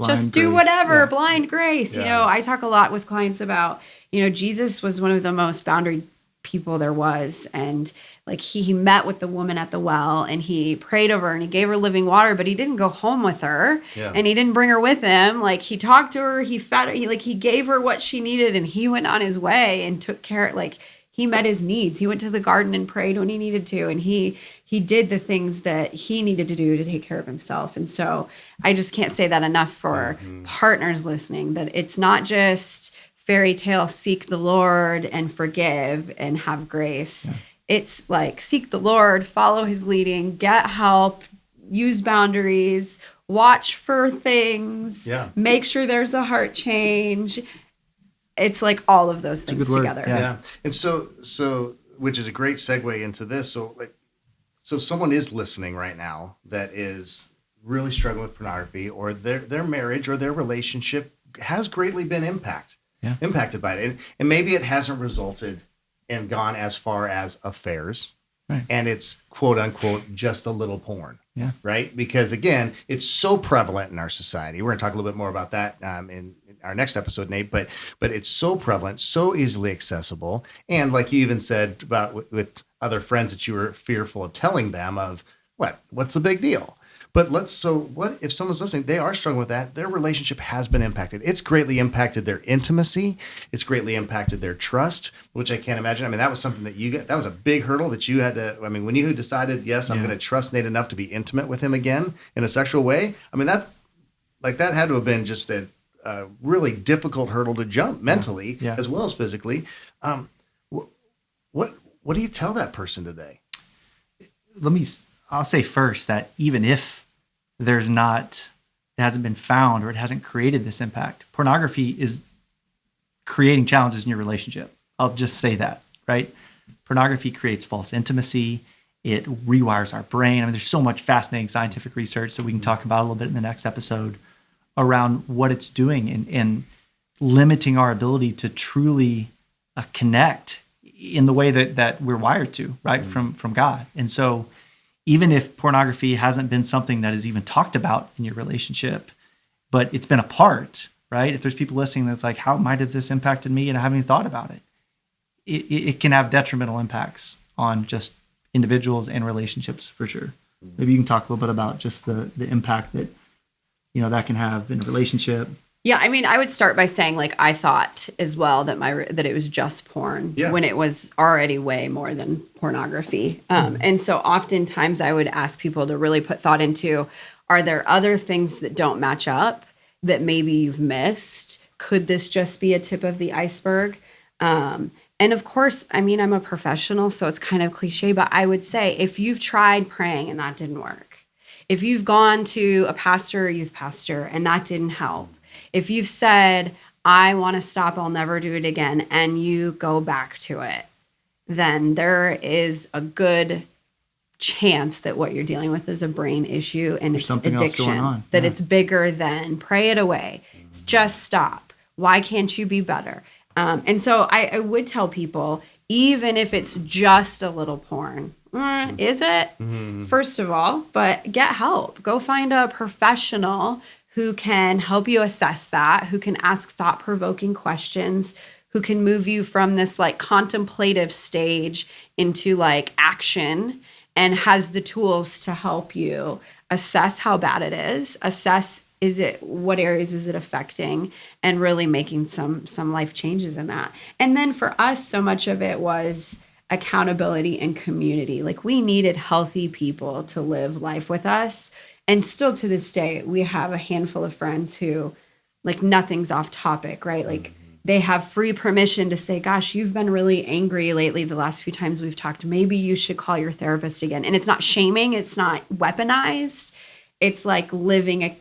just do whatever, blind grace. Yeah. I talk a lot with clients about, Jesus was one of the most boundary people there was. And he met with the woman at the well, and he prayed over her, and he gave her living water, but he didn't go home with her, and he didn't bring her with him. He talked to her, he fed her, he gave her what she needed, and he went on his way and took care. He met his needs. He went to the garden and prayed when he needed to, and he did the things that he needed to do to take care of himself. And so I just can't say that enough for partners listening, that it's not just fairy tale, seek the Lord and forgive and have grace. Yeah. It's seek the Lord, follow his leading, get help, use boundaries, watch for things, make sure there's a heart change. It's all of those things together. Yeah. And so, which is a great segue into this. So someone is listening right now that is really struggling with pornography, or their marriage or their relationship has greatly been impacted by it. And maybe it hasn't resulted and gone as far as affairs, right? And it's quote unquote just a little porn, right? Because again, it's so prevalent in our society. We're going to talk a little bit more about that in our next episode, Nate. But it's so prevalent, so easily accessible, and like you even said about with other friends that you were fearful of telling them of what's the big deal. But what if someone's listening, they are struggling with that, their relationship has been impacted. It's greatly impacted their intimacy. It's greatly impacted their trust, which I can't imagine. I mean, that was something that was a big hurdle that you had to, when you decided, yes, I'm going to trust Nate enough to be intimate with him again in a sexual way. that had to have been just a really difficult hurdle to jump mentally as well as physically. What do you tell that person today? I'll say first that even if it hasn't been found, or it hasn't created this impact, pornography is creating challenges in your relationship. I'll just say that, right? Pornography creates false intimacy. It rewires our brain. There's so much fascinating scientific research that we can talk about a little bit in the next episode around what it's doing and limiting our ability to truly connect in the way that we're wired to, right? From God. And so even if pornography hasn't been something that is even talked about in your relationship, but it's been a part, right? If there's people listening that's how might have this impacted me, and I haven't even thought about it. it can have detrimental impacts on just individuals and relationships for sure. Maybe you can talk a little bit about just the impact that, that can have in a relationship. Yeah, I mean, I would start by saying, like, I thought as well that it was just porn when it was already way more than pornography. And so oftentimes I would ask people to really put thought into, are there other things that don't match up that maybe you've missed? Could this just be a tip of the iceberg? And of course, I mean, I'm a professional, so it's kind of cliche, but I would say if you've tried praying and that didn't work, if you've gone to a pastor or youth pastor and that didn't help, if you've said, I want to stop, I'll never do it again, and you go back to it, then there is a good chance that what you're dealing with is a brain issue and it's addiction, that it's bigger than pray it away. Just stop. Why can't you be better? And so I would tell people, even if it's just a little porn, is it? First of all, but get help. Go find a professional who can help you assess that, who can ask thought-provoking questions, who can move you from this like contemplative stage into like action, and has the tools to help you assess how bad it is, assess what areas is it affecting, and really making some life changes in that. And then for us, so much of it was accountability and community. Like, we needed healthy people to live life with us. And still to this day, we have a handful of friends who, like, nothing's off topic, right? Like, they have free permission to say, gosh, you've been really angry lately the last few times we've talked. Maybe you should call your therapist again. And it's not shaming. It's not weaponized. It's like living a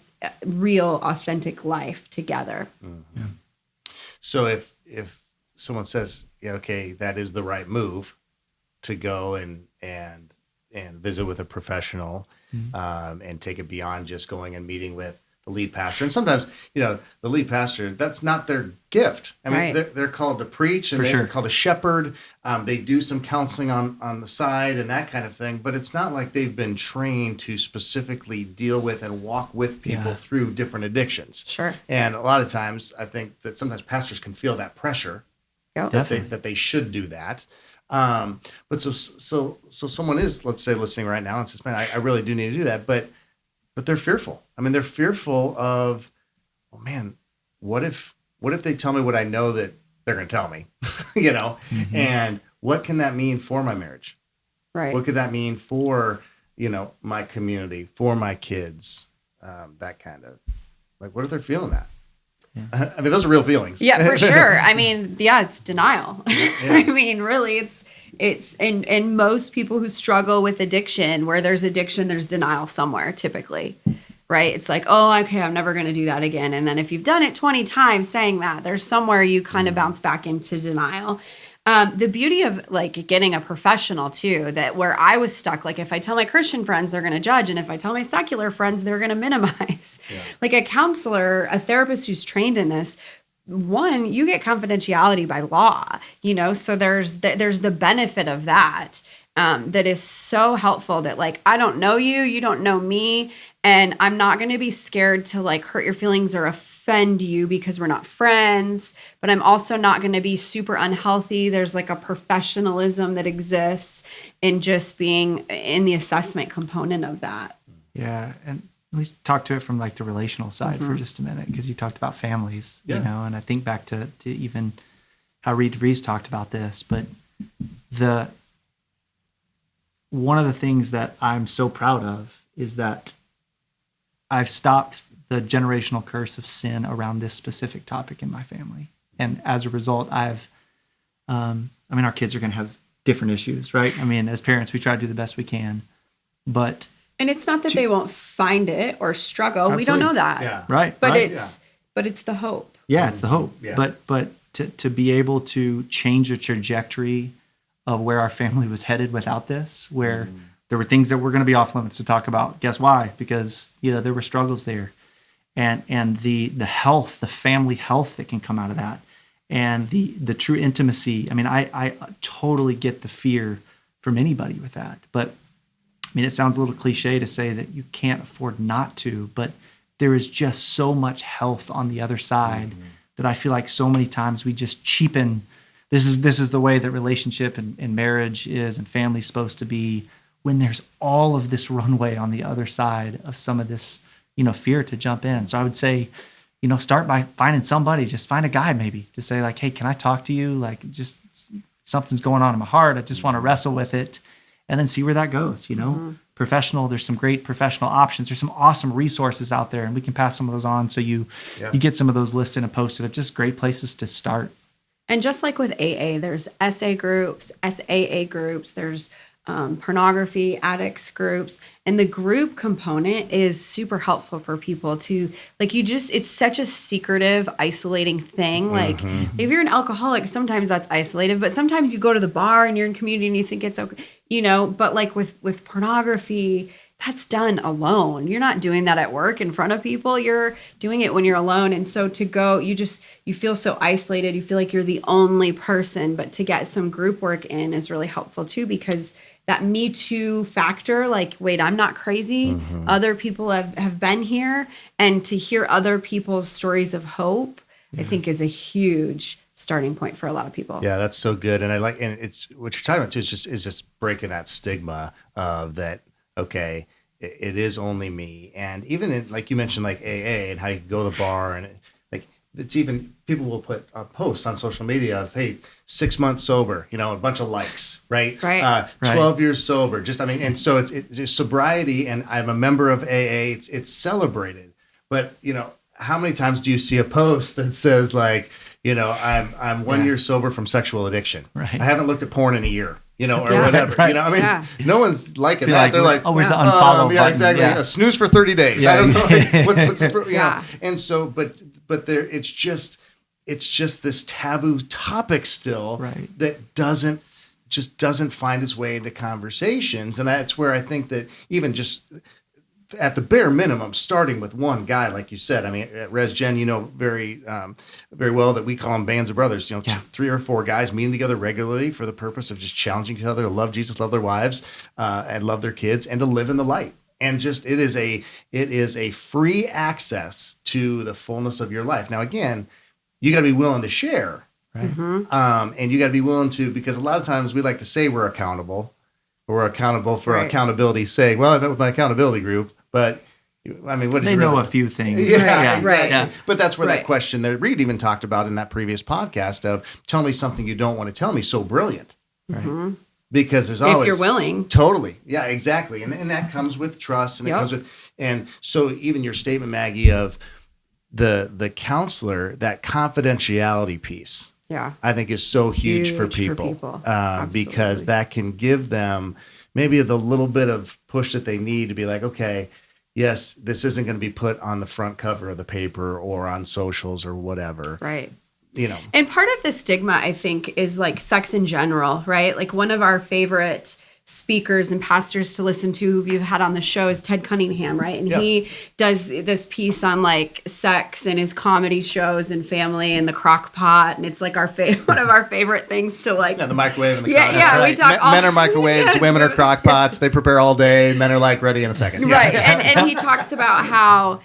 real, authentic life together. Yeah. So if someone says, yeah, okay, that is the right move to go and visit with a professional, and take it beyond just going and meeting with the lead pastor. And sometimes, the lead pastor, that's not their gift. I mean, they're called to preach, and they're called to shepherd. They do some counseling on the side and that kind of thing, but it's not like they've been trained to specifically deal with and walk with people through different addictions. Sure. And a lot of times, I think that sometimes pastors can feel that pressure that they should do that. But so someone is, let's say, listening right now and says, man, I really do need to do that. But they're fearful. I mean, they're fearful of, oh man, what if they tell me what I know that they're going to tell me, and what can that mean for my marriage? Right. What could that mean for, my community, for my kids? That kind of, like, what if they're feeling that? Yeah. I mean, those are real feelings. Yeah, for sure. I mean, it's denial. Yeah. I mean, really, it's and most people who struggle with addiction, where there's addiction, there's denial somewhere, typically, right? It's like, oh, okay, I'm never going to do that again. And then if you've done it 20 times saying that, there's somewhere you kind of bounce back into denial. The beauty of like getting a professional too, that where I was stuck, like if I tell my Christian friends, they're going to judge. And if I tell my secular friends, they're going to minimize. Yeah. Like a counselor, a therapist who's trained in this, one, you get confidentiality by law, so there's the benefit of that. That is so helpful, that like, I don't know you, you don't know me, and I'm not going to be scared to like hurt your feelings or offend you because we're not friends, but I'm also not going to be super unhealthy. There's like a professionalism that exists in just being in the assessment component of that. Yeah. And we talk to it from like the relational side for just a minute, because you talked about families, and I think back to even how Reed DeVries talked about this, but one of the things that I'm so proud of is that I've stopped the generational curse of sin around this specific topic in my family. And as a result, our kids are going to have different issues, right? I mean, as parents, we try to do the best we can, but... And it's not that they won't find it or struggle. Absolutely. We don't know that. Yeah. Right. But it's the hope. Yeah, it's the hope. Yeah. But to be able to change the trajectory of where our family was headed without this, where there were things that were going to be off limits to talk about. Guess why? Because, there were struggles there. And the health, the family health that can come out of that, and the true intimacy. I mean, I totally get the fear from anybody with that. But, I mean, it sounds a little cliche to say that you can't afford not to, but there is just so much health on the other side that I feel like so many times we just cheapen this is the way that relationship and marriage is and family is supposed to be, when there's all of this runway on the other side of some of this, fear to jump in. So I would say, start by finding somebody, just find a guy maybe to say like, hey, can I talk to you? Like, just something's going on in my heart. I just want to wrestle with it, and then see where that goes, Professional, there's some great professional options. There's some awesome resources out there, and we can pass some of those on. So you get some of those listed and posted of just great places to start. And just like with AA, there's SA groups, SAA groups, there's pornography addicts groups, and the group component is super helpful for people to it's such a secretive, isolating thing. Like if you're an alcoholic, sometimes that's isolated, but sometimes you go to the bar and you're in community and you think it's okay, but like with pornography, that's done alone. You're not doing that at work in front of people. You're doing it when you're alone. And so to go, you feel so isolated. You feel like you're the only person, but to get some group work in is really helpful too, because that Me Too factor, like, wait, I'm not crazy. Other people have been here. And to hear other people's stories of hope, I think is a huge starting point for a lot of people. Yeah, that's so good. And it's what you're talking about too, is just breaking that stigma of that, okay, it is only me. And even in, like you mentioned, like AA and how you can go to the bar, and it's even, people will put posts on social media of, hey, 6 months sober, a bunch of likes, right? 12 years sober. And so it's sobriety, and I'm a member of AA. It's celebrated. But, how many times do you see a post that says like, I'm 1 year sober from sexual addiction. Right. I haven't looked at porn in a year. Or whatever. Right. No one's liking that. They're like, oh, where's the unfollow button? Yeah, exactly. Yeah. A snooze for 30 days. I don't know. What's And so, but there, it's just this taboo topic still that doesn't find its way into conversations. And that's where I think that even just at the bare minimum, starting with one guy, like you said, I mean, at RESGEN, very, very well that we call them bands of brothers, 3 or 4 guys meeting together regularly for the purpose of just challenging each other to love Jesus, love their wives, and love their kids, and to live in the light. And just, it is a free access to the fullness of your life. Now, again, you got to be willing to share, right? And you got to be willing to, because a lot of times we like to say we're accountable, or we're accountable for accountability's sake. Well, I met with my accountability group, but I mean, what did they you really know a few things? Yeah, exactly. Right. Yeah. But that's where that question that Reed even talked about in that previous podcast of, tell me something you don't want to tell me, so brilliant. Right. Because there's always, if you're willing. Totally. Yeah, exactly. And that comes with trust, and it comes with, and so even your statement, Maggie, of the counselor, that confidentiality piece, I think is so huge for people, because that can give them maybe the little bit of push that they need to be like, okay, yes, this isn't going to be put on the front cover of the paper or on socials or whatever. Right. And part of the stigma, I think, is like sex in general, right? Like one of our favorite speakers and pastors to listen to who you've had on the show is Ted Cunningham, right? And he does this piece on like sex and his comedy shows and family and the crock pot, and it's like one of our favorite things to like. Yeah, the microwave and the crock pot. We talk. Men are microwaves, women are crock pots. They prepare all day. Men are like ready in a second. Right, and he talks about how.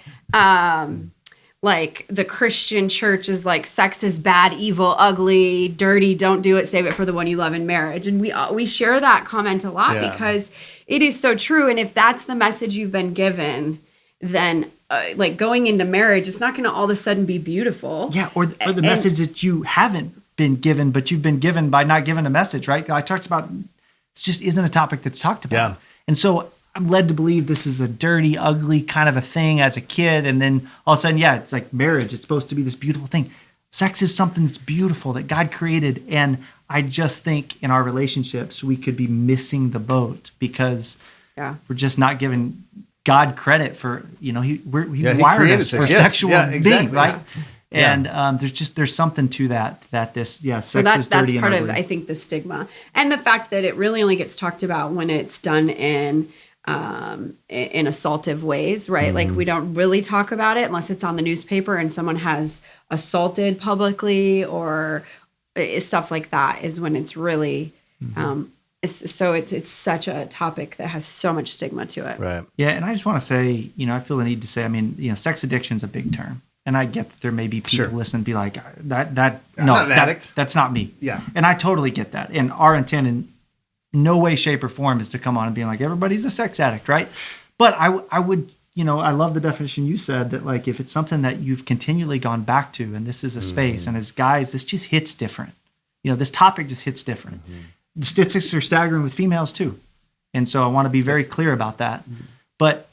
Like the Christian church is like, sex is bad, evil, ugly, dirty. Don't do it. Save it for the one you love in marriage. And we share that comment a lot because it is so true. And if that's the message you've been given, then like going into marriage, it's not going to all of a sudden be beautiful. Yeah, or the message that you haven't been given, but you've been given by not giving a message, right? I talked about, it just isn't a topic that's talked about. Yeah. And so I'm led to believe this is a dirty, ugly kind of a thing as a kid. And then all of a sudden, it's like marriage. It's supposed to be this beautiful thing. Sex is something that's beautiful that God created. And I just think in our relationships, we could be missing the boat because we're just not giving God credit for, he wired us for sexual being, right? Yeah. And there's something to that this, sex so is dirty. That's part of, I think, the stigma. And the fact that it really only gets talked about when it's done in assaultive ways, right? Like we don't really talk about it unless it's on the newspaper and someone has assaulted publicly or stuff like that is when it's really, so it's such a topic that has so much stigma to it. Right. Yeah. And I just want to say, I feel the need to say, I mean, sex addiction is a big term. And I get that there may be people listening and be like, that's not me. Yeah. And I totally get that. And our intent in no way, shape, or form is to come on and being like, everybody's a sex addict, right? But I would, I love the definition you said that, like, if it's something that you've continually gone back to, and this is a space, and as guys, this just hits different. This topic just hits different. The statistics are staggering with females too. And so I want to be very clear about that. But,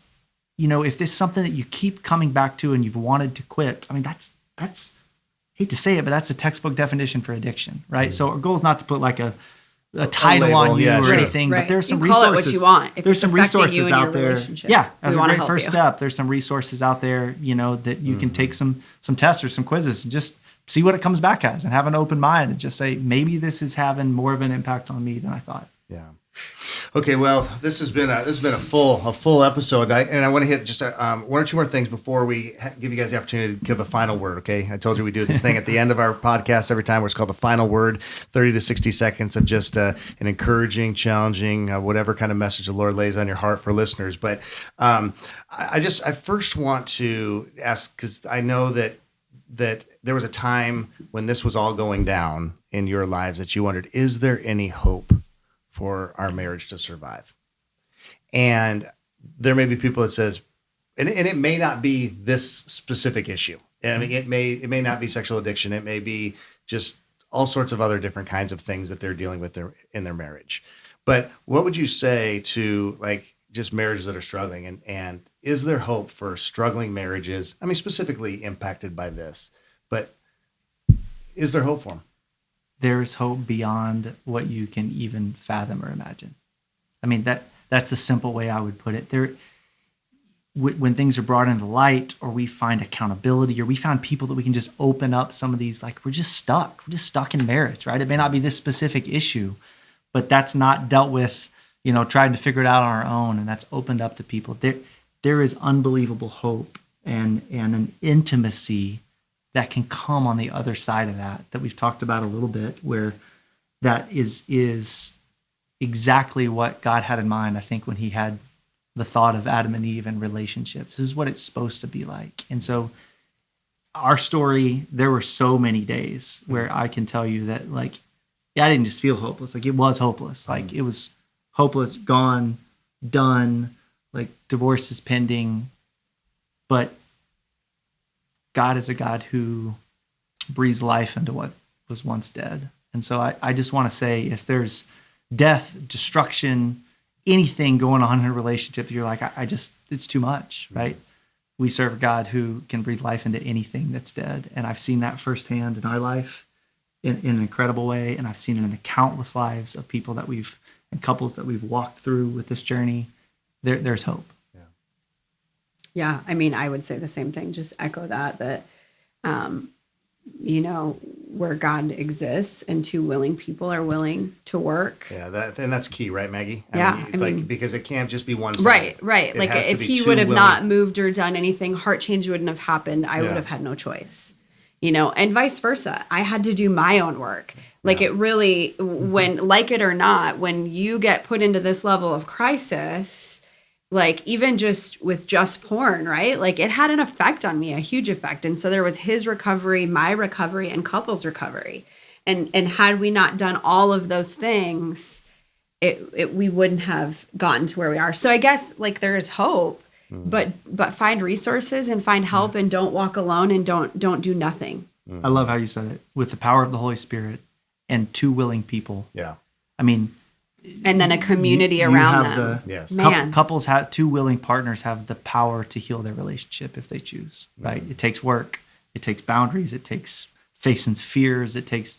if there's something that you keep coming back to and you've wanted to quit, I mean, that's hate to say it, but that's a textbook definition for addiction, right? So our goal is not to put like a title on you or anything, but there's some resources. Call it what you want. If there's some resources out there. Yeah, as a great first step, there's some resources out there, that you can take some tests or some quizzes and just see what it comes back as, and have an open mind and just say, maybe this is having more of an impact on me than I thought. Yeah. Okay. Well, this has been a full episode, and I want to hit just one or two more things before we give you guys the opportunity to give a final word. Okay. I told you we do this thing at the end of our podcast every time, where it's called the final word, 30 to 60 seconds of just an encouraging, challenging, whatever kind of message the Lord lays on your heart for listeners. But I first want to ask, because I know that there was a time when this was all going down in your lives that you wondered, is there any hope for our marriage to survive? And there may be people that says, and it may not be this specific issue. I mean, it may not be sexual addiction. It may be just all sorts of other different kinds of things that they're dealing with in their marriage. But what would you say to, like, just marriages that are struggling, and is there hope for struggling marriages? I mean, specifically impacted by this, but is there hope for them? There's hope beyond what you can even fathom or imagine. I mean, that's the simple way I would put it. When things are brought into light, or we find accountability, or we found people that we can just open up some of these, like, we're just stuck in marriage, right? It may not be this specific issue, but that's not dealt with, trying to figure it out on our own, and that's opened up to people. There is unbelievable hope and an intimacy that can come on the other side of that we've talked about a little bit, where that is exactly what God had in mind, I think, when he had the thought of Adam and Eve and relationships. This is what it's supposed to be like. And so our story, there were so many days where I can tell you that, like, I didn't just feel hopeless. Like, it was hopeless. Like, it was hopeless, gone, done, like, divorce is pending. But God is a God who breathes life into what was once dead. And so I just want to say, if there's death, destruction, anything going on in a relationship, you're like, it's too much, right? We serve a God who can breathe life into anything that's dead. And I've seen that firsthand in our life in an incredible way. And I've seen it in the countless lives of people and couples that we've walked through with this journey. There's hope. Yeah, I mean, I would say the same thing. Just echo that where God exists and two willing people are willing to work. Yeah, that's key, right, Maggie? I mean, because it can't just be one side. Right. Like, if he would have not moved or done anything, heart change wouldn't have happened. I would have had no choice, and vice versa. I had to do my own work. Like, it really, when, like it or not, when you get put into this level of crisis, like, even just with just porn, right? Like, it had an effect on me, a huge effect. And so there was his recovery, my recovery, and couples recovery. And had we not done all of those things, we wouldn't have gotten to where we are. So I guess, like, there is hope, but find resources and find help, and don't walk alone, and don't do nothing. I love how you said it, with the power of the Holy Spirit and two willing people. Yeah. I mean, and then a community around them. Couples have, two willing partners have the power to heal their relationship if they choose, right? It takes work. It takes boundaries. It takes facing fears. It takes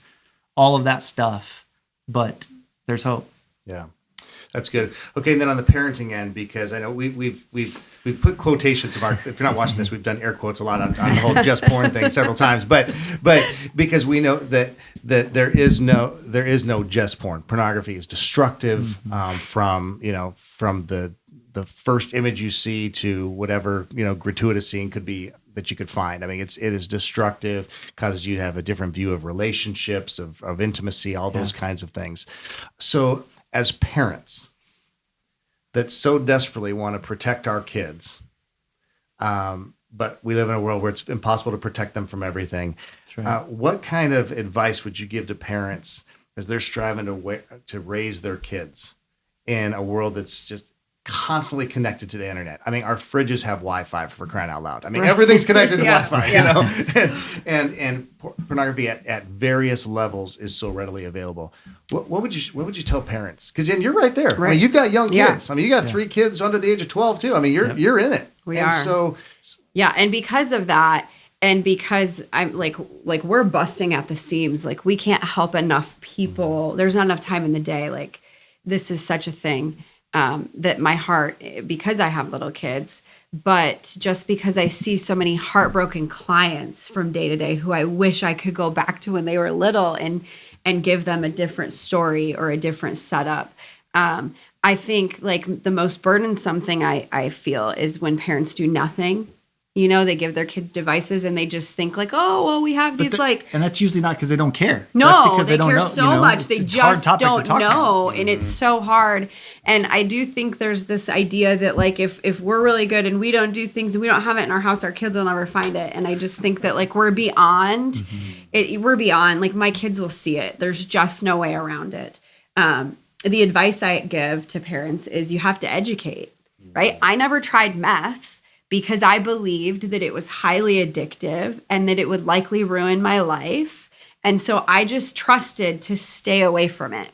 all of that stuff, but there's hope. Yeah. That's good. Okay, and then on the parenting end, because I know we've put quotations of our. If you're not watching this, we've done air quotes a lot on the whole just porn thing several times. But because we know that there is no just porn. Pornography is destructive from the first image you see to whatever gratuitous scene could be that you could find. I mean, it is destructive, causes you to have a different view of relationships, of intimacy, all those kinds of things. So, as parents that so desperately want to protect our kids, but we live in a world where it's impossible to protect them from everything. That's right. What kind of advice would you give to parents as they're striving to raise their kids in a world that's just constantly connected to the internet? I mean, our fridges have Wi-Fi, for crying out loud. I mean, everything's connected to Wi-Fi, you know, and pornography at various levels is so readily available. What would you tell parents? Because you're right there. Right. I mean, you've got young kids. I mean, you got 3 kids under the age of 12 too. I mean, you're in it. We are. So and because of that, and because I'm like we're busting at the seams, like we can't help enough people. There's not enough time in the day. Like this is such a thing. That my heart, because I have little kids, but just because I see so many heartbroken clients from day to day who I wish I could go back to when they were little and give them a different story or a different setup. I think like the most burdensome thing I feel is when parents do nothing. You know, they give their kids devices and they just think like, oh, well, we have these and that's usually not because they don't care. No, that's because they don't care know, so much. They just don't know. About. And it's so hard. And I do think there's this idea that like, if we're really good and we don't do things and we don't have it in our house, our kids will never find it. And I just think that like, we're beyond it. We're beyond, like my kids will see it. There's just no way around it. The advice I give to parents is you have to educate, right? I never tried meth, because I believed that it was highly addictive and that it would likely ruin my life. And so I just trusted to stay away from it.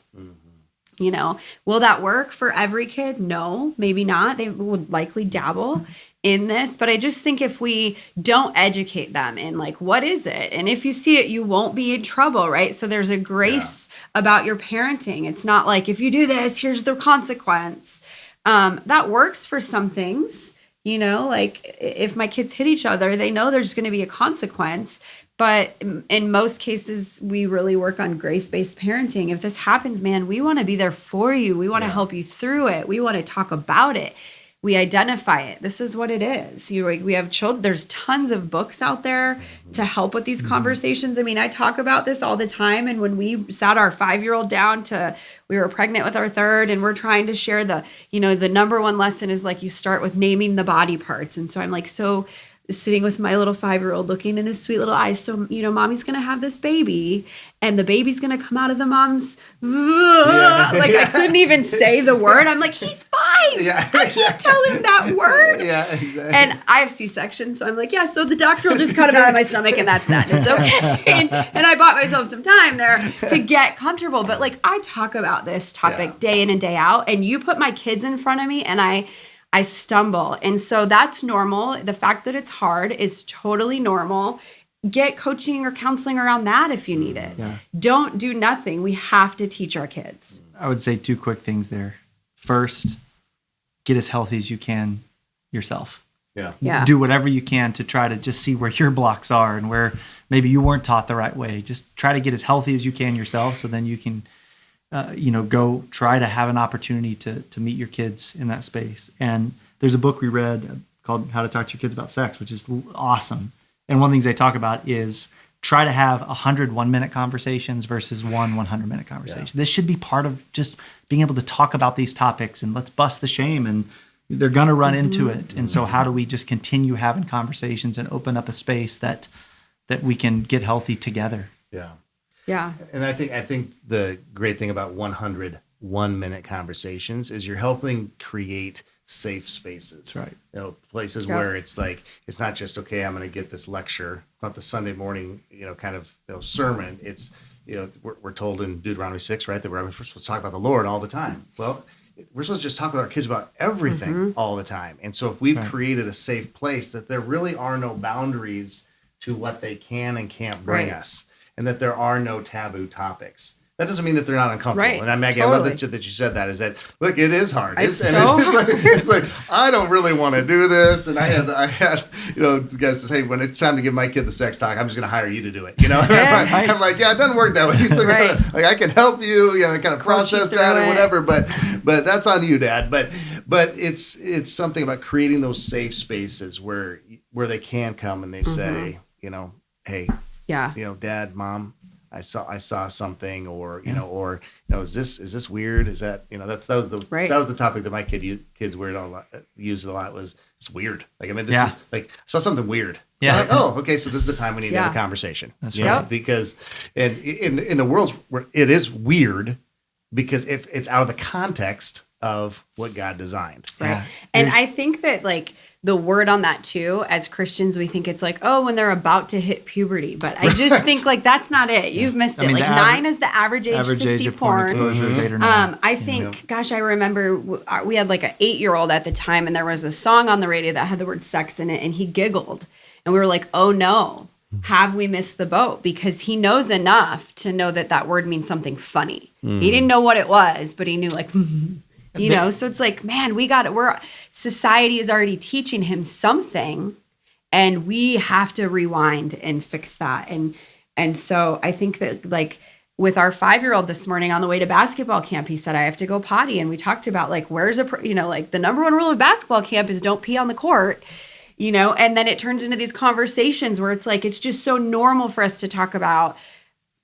You know, will that work for every kid? No, maybe not. They would likely dabble in this. But I just think if we don't educate them in like, what is it? And if you see it, you won't be in trouble, right? So there's a grace about your parenting. It's not like, if you do this, here's the consequence. That works for some things. You know, like if my kids hit each other, they know there's going to be a consequence. But in most cases, we really work on grace-based parenting. If this happens, man, we want to be there for you. We want to help you through it. We want to talk about it. We identify it. This is what it is. We have children. There's tons of books out there to help with these conversations. I mean, I talk about this all the time. And when we sat our 5-year-old down we were pregnant with our 3rd, and we're trying to share the number one lesson is like, you start with naming the body parts. And so I'm like, sitting with my little 5-year-old looking in his sweet little eyes. So, mommy's going to have this baby and the baby's going to come out of the mom's. I couldn't even say the word. I'm like, he's fine. I can't tell him that word. Exactly. And I have C-section. So I'm like, so the doctor will just cut him out of my stomach and that's that. It's okay. and I bought myself some time there to get comfortable. But like, I talk about this topic day in and day out, and you put my kids in front of me and I stumble. And so that's normal. The fact that it's hard is totally normal. Get coaching or counseling around that if you need it. Don't do nothing. We have to teach our kids. I would say 2 quick things there. First, get as healthy as you can yourself. Do whatever you can to try to just see where your blocks are and where maybe you weren't taught the right way. Just try to get as healthy as you can yourself, so then you can go try to have an opportunity to meet your kids in that space. And there's a book we read called How to Talk to Your Kids About Sex, which is awesome. And one of the things they talk about is try to have 100 1-minute conversations versus 1 100-minute conversation. This should be part of just being able to talk about these topics, and let's bust the shame, and they're going to run into it. And so how do we just continue having conversations and open up a space that we can get healthy together? Yeah. And I think the great thing about 100 1-minute conversations is you're helping create safe spaces. That's right. Places where it's like, it's not just, okay, I'm going to get this lecture. It's not the Sunday morning, sermon. It's, we're told in Deuteronomy 6, right, that we're supposed to talk about the Lord all the time. Well, we're supposed to just talk with our kids about everything all the time. And so if we've created a safe place, that there really are no boundaries to what they can and can't bring us, and that there are no taboo topics. That doesn't mean that they're not uncomfortable. Right. And Maggie, Totally. I love that you said that. Is that, look, it is hard. Hard. It's like I don't really want to do this. And I had the guy says, hey, when it's time to give my kid the sex talk, I'm just going to hire you to do it. I'm like, it doesn't work that way. You still gotta, like, I can help you, kind of process that or whatever. But that's on you, Dad. But it's something about creating those safe spaces where they can come and they say, hey, Dad, Mom, I saw something, or or is this weird? Is that that was the topic that my kids used a lot was it's weird. Like, I mean, this is like I saw something weird. Yeah. Like, oh, okay. So this is the time we need to have a conversation. That's right. Because in the world where it is weird, because if it's out of the context of what God designed. Right. Yeah. And I think that like the word on that too, as Christians, we think it's like, oh, when they're about to hit puberty. But I just think like that's not it. You've missed it. Like 9 is the average age to see porn. Is 8 or 9. I think, gosh, I remember we had like an 8-year-old at the time, and there was a song on the radio that had the word sex in it, and he giggled. And we were like, oh no, have we missed the boat? Because he knows enough to know that word means something funny. He didn't know what it was, but he knew like, so it's like, man, society is already teaching him something, and we have to rewind and fix that. And so I think that like with our 5-year-old this morning on the way to basketball camp, he said, I have to go potty. And we talked about like, like the number one rule of basketball camp is don't pee on the court, and then it turns into these conversations where it's like, it's just so normal for us to talk about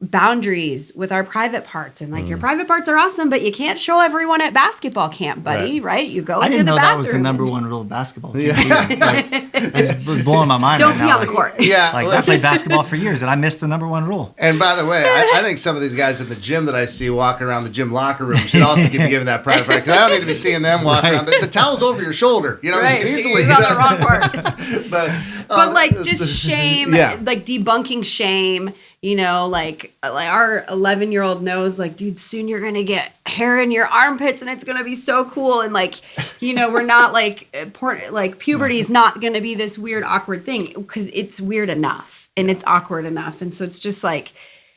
boundaries with our private parts, and like your private parts are awesome, but you can't show everyone at basketball camp, buddy. Right? You go. I didn't know that was the number one rule of basketball. It was blowing my mind. Don't pee on the court. Yeah, I played basketball for years, and I missed the number one rule. And by the way, I think some of these guys at the gym that I see walking around the gym locker room should also be given that private part, because I don't need to be seeing them walk around. The towel's over your shoulder. You can easily. He's on the wrong part. but like just shame, like debunking shame. Like our 11-year-old knows, like, dude, soon you're going to get hair in your armpits and it's going to be so cool. And like, we're not like, puberty is not going to be this weird, awkward thing, because it's weird enough and it's awkward enough. And so it's just like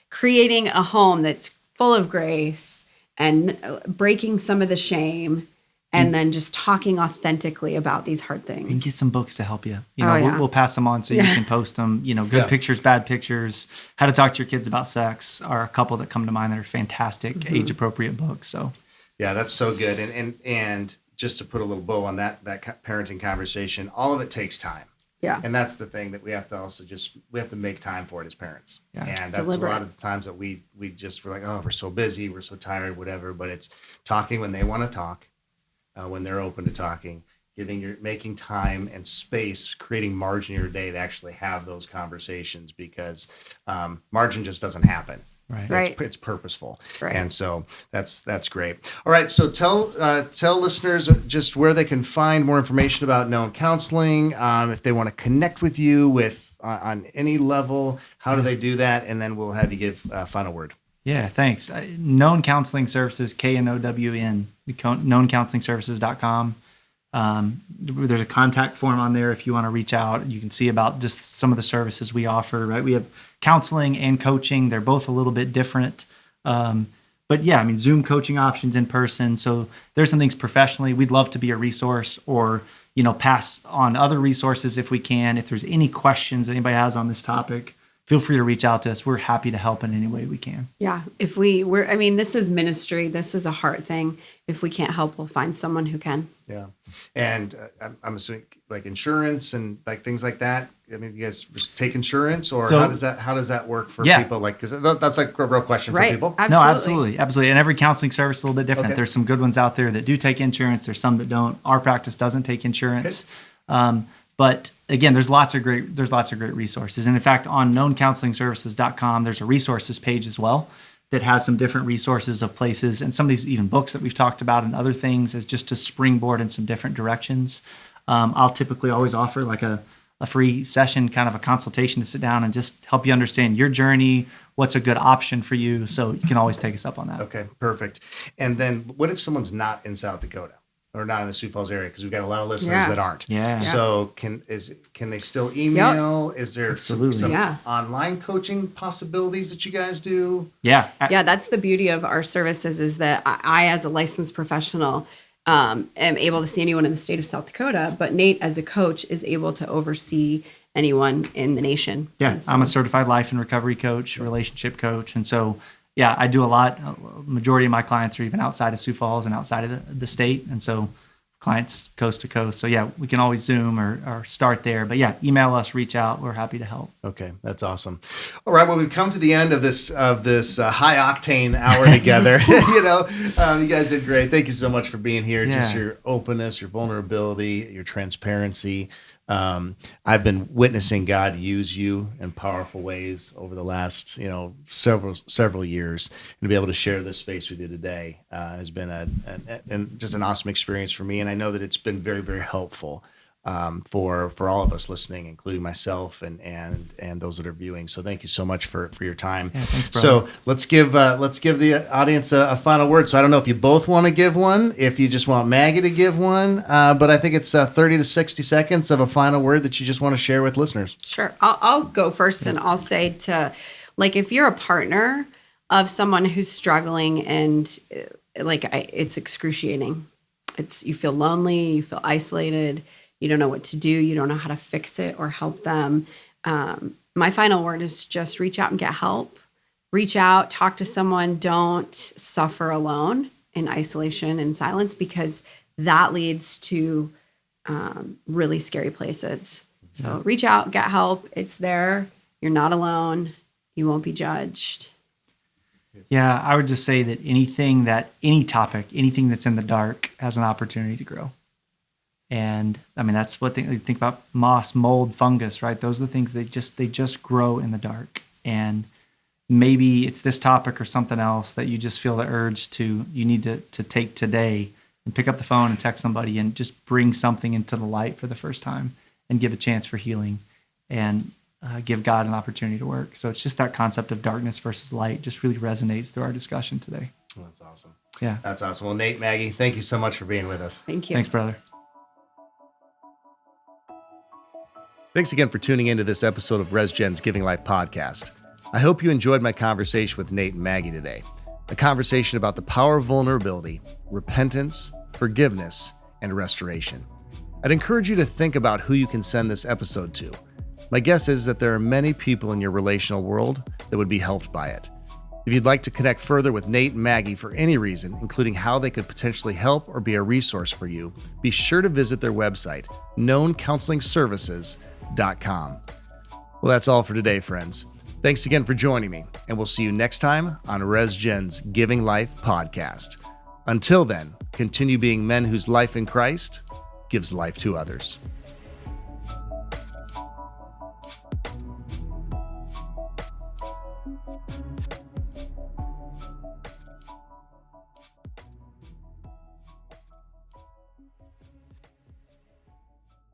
creating a home that's full of grace and breaking some of the shame. And then just talking authentically about these hard things. And get some books to help you. We'll pass them on so you can post them. Good pictures, bad pictures. How to talk to your kids about sex are a couple that come to mind that are fantastic, age-appropriate books. So, yeah, that's so good. And just to put a little bow on that parenting conversation, all of it takes time. Yeah. And that's the thing that we have to also we have to make time for it as parents. Yeah. And that's Deliberate. A lot of the times that we're like, oh, we're so busy, we're so tired, whatever. But it's talking when they want to talk. When they're open to talking, making time and space, creating margin in your day to actually have those conversations, because margin just doesn't happen. Right. It's purposeful. Right. And so that's great. All right. So tell listeners just where they can find more information about Known Counseling. If they want to connect with you on any level, how do they do that? And then we'll have you give a final word. Yeah, thanks. Known Counseling Services, KNOWN, knowncounselingservices.com. There's a contact form on there if you want to reach out. You can see about just some of the services we offer, right? We have counseling and coaching. They're both a little bit different. But yeah, Zoom coaching options, in person. So there's some things professionally. We'd love to be a resource, or, pass on other resources if we can. If there's any questions anybody has on this topic, feel free to reach out to us. We're happy to help in any way we can. Yeah. This is ministry. This is a heart thing. If we can't help, we'll find someone who can. Yeah. And I'm assuming like insurance and like things like that. You guys just take insurance, or how does that work for people? Like, cause that's like a real question for people. Absolutely. No, absolutely. And every counseling service is a little bit different. Okay. There's some good ones out there that do take insurance. There's some that don't. Our practice doesn't take insurance. Okay. But again, there's lots of great resources. And in fact, on knowncounselingservices.com, there's a resources page as well that has some different resources of places, and some of these even books that we've talked about and other things as just to springboard in some different directions. I'll typically always offer like a free session, kind of a consultation, to sit down and just help you understand your journey, what's a good option for you. So you can always take us up on that. Okay, perfect. And then what if someone's not in South Dakota? Or not in the Sioux Falls area, because we've got a lot of listeners that aren't. Yeah. So can they still email? Yep. Is there some online coaching possibilities that you guys do? Yeah. Yeah, that's the beauty of our services, is that I as a licensed professional, am able to see anyone in the state of South Dakota, but Nate as a coach is able to oversee anyone in the nation. Yeah, so I'm a certified life and recovery coach, relationship coach. And so yeah, I do a lot. Majority of my clients are even outside of Sioux Falls and outside of the state. And so clients coast to coast. So yeah, we can always Zoom or start there. But yeah, email us, reach out. We're happy to help. Okay, that's awesome. All right, well, we've come to the end of this high octane hour together. You guys did great. Thank you so much for being here. Yeah. Just your openness, your vulnerability, your transparency. I've been witnessing God use you in powerful ways over the last, several years, and to be able to share this space with you today has been just an awesome experience for me, and I know that it's been very, very helpful for all of us listening, including myself and those that are viewing. So thank you so much for your time. Yeah, thanks, brother. So let's give the audience a final word. So I don't know if you both want to give one, if you just want Maggie to give one, but I think it's 30 to 60 seconds of a final word that you just want to share with listeners. Sure. I'll go first, and I'll say if you're a partner of someone who's struggling and it's excruciating. You feel lonely, you feel isolated, you don't know what to do, you don't know how to fix it or help them. My final word is just reach out and get help. Reach out, talk to someone. Don't suffer alone in isolation and silence, because that leads to really scary places. So reach out, get help. It's there. You're not alone. You won't be judged. Yeah, I would just say that anything that's in the dark has an opportunity to grow. And I mean, that's what you think about: moss, mold, fungus, right? Those are the things they just grow in the dark. And maybe it's this topic or something else that you just feel the urge you need to take today, and pick up the phone and text somebody and just bring something into the light for the first time and give a chance for healing and give God an opportunity to work. So it's just that concept of darkness versus light just really resonates through our discussion today. That's awesome. Yeah. That's awesome. Well, Nate, Maggie, thank you so much for being with us. Thank you. Thanks, brother. Thanks again for tuning into this episode of RESGEN's Giving Life Podcast. I hope you enjoyed my conversation with Nate and Maggie today. A conversation about the power of vulnerability, repentance, forgiveness, and restoration. I'd encourage you to think about who you can send this episode to. My guess is that there are many people in your relational world that would be helped by it. If you'd like to connect further with Nate and Maggie for any reason, including how they could potentially help or be a resource for you, be sure to visit their website, knowncounselingservices.com. Well, that's all for today, friends. Thanks again for joining me, and we'll see you next time on RESGEN's Giving Life Podcast. Until then, continue being men whose life in Christ gives life to others.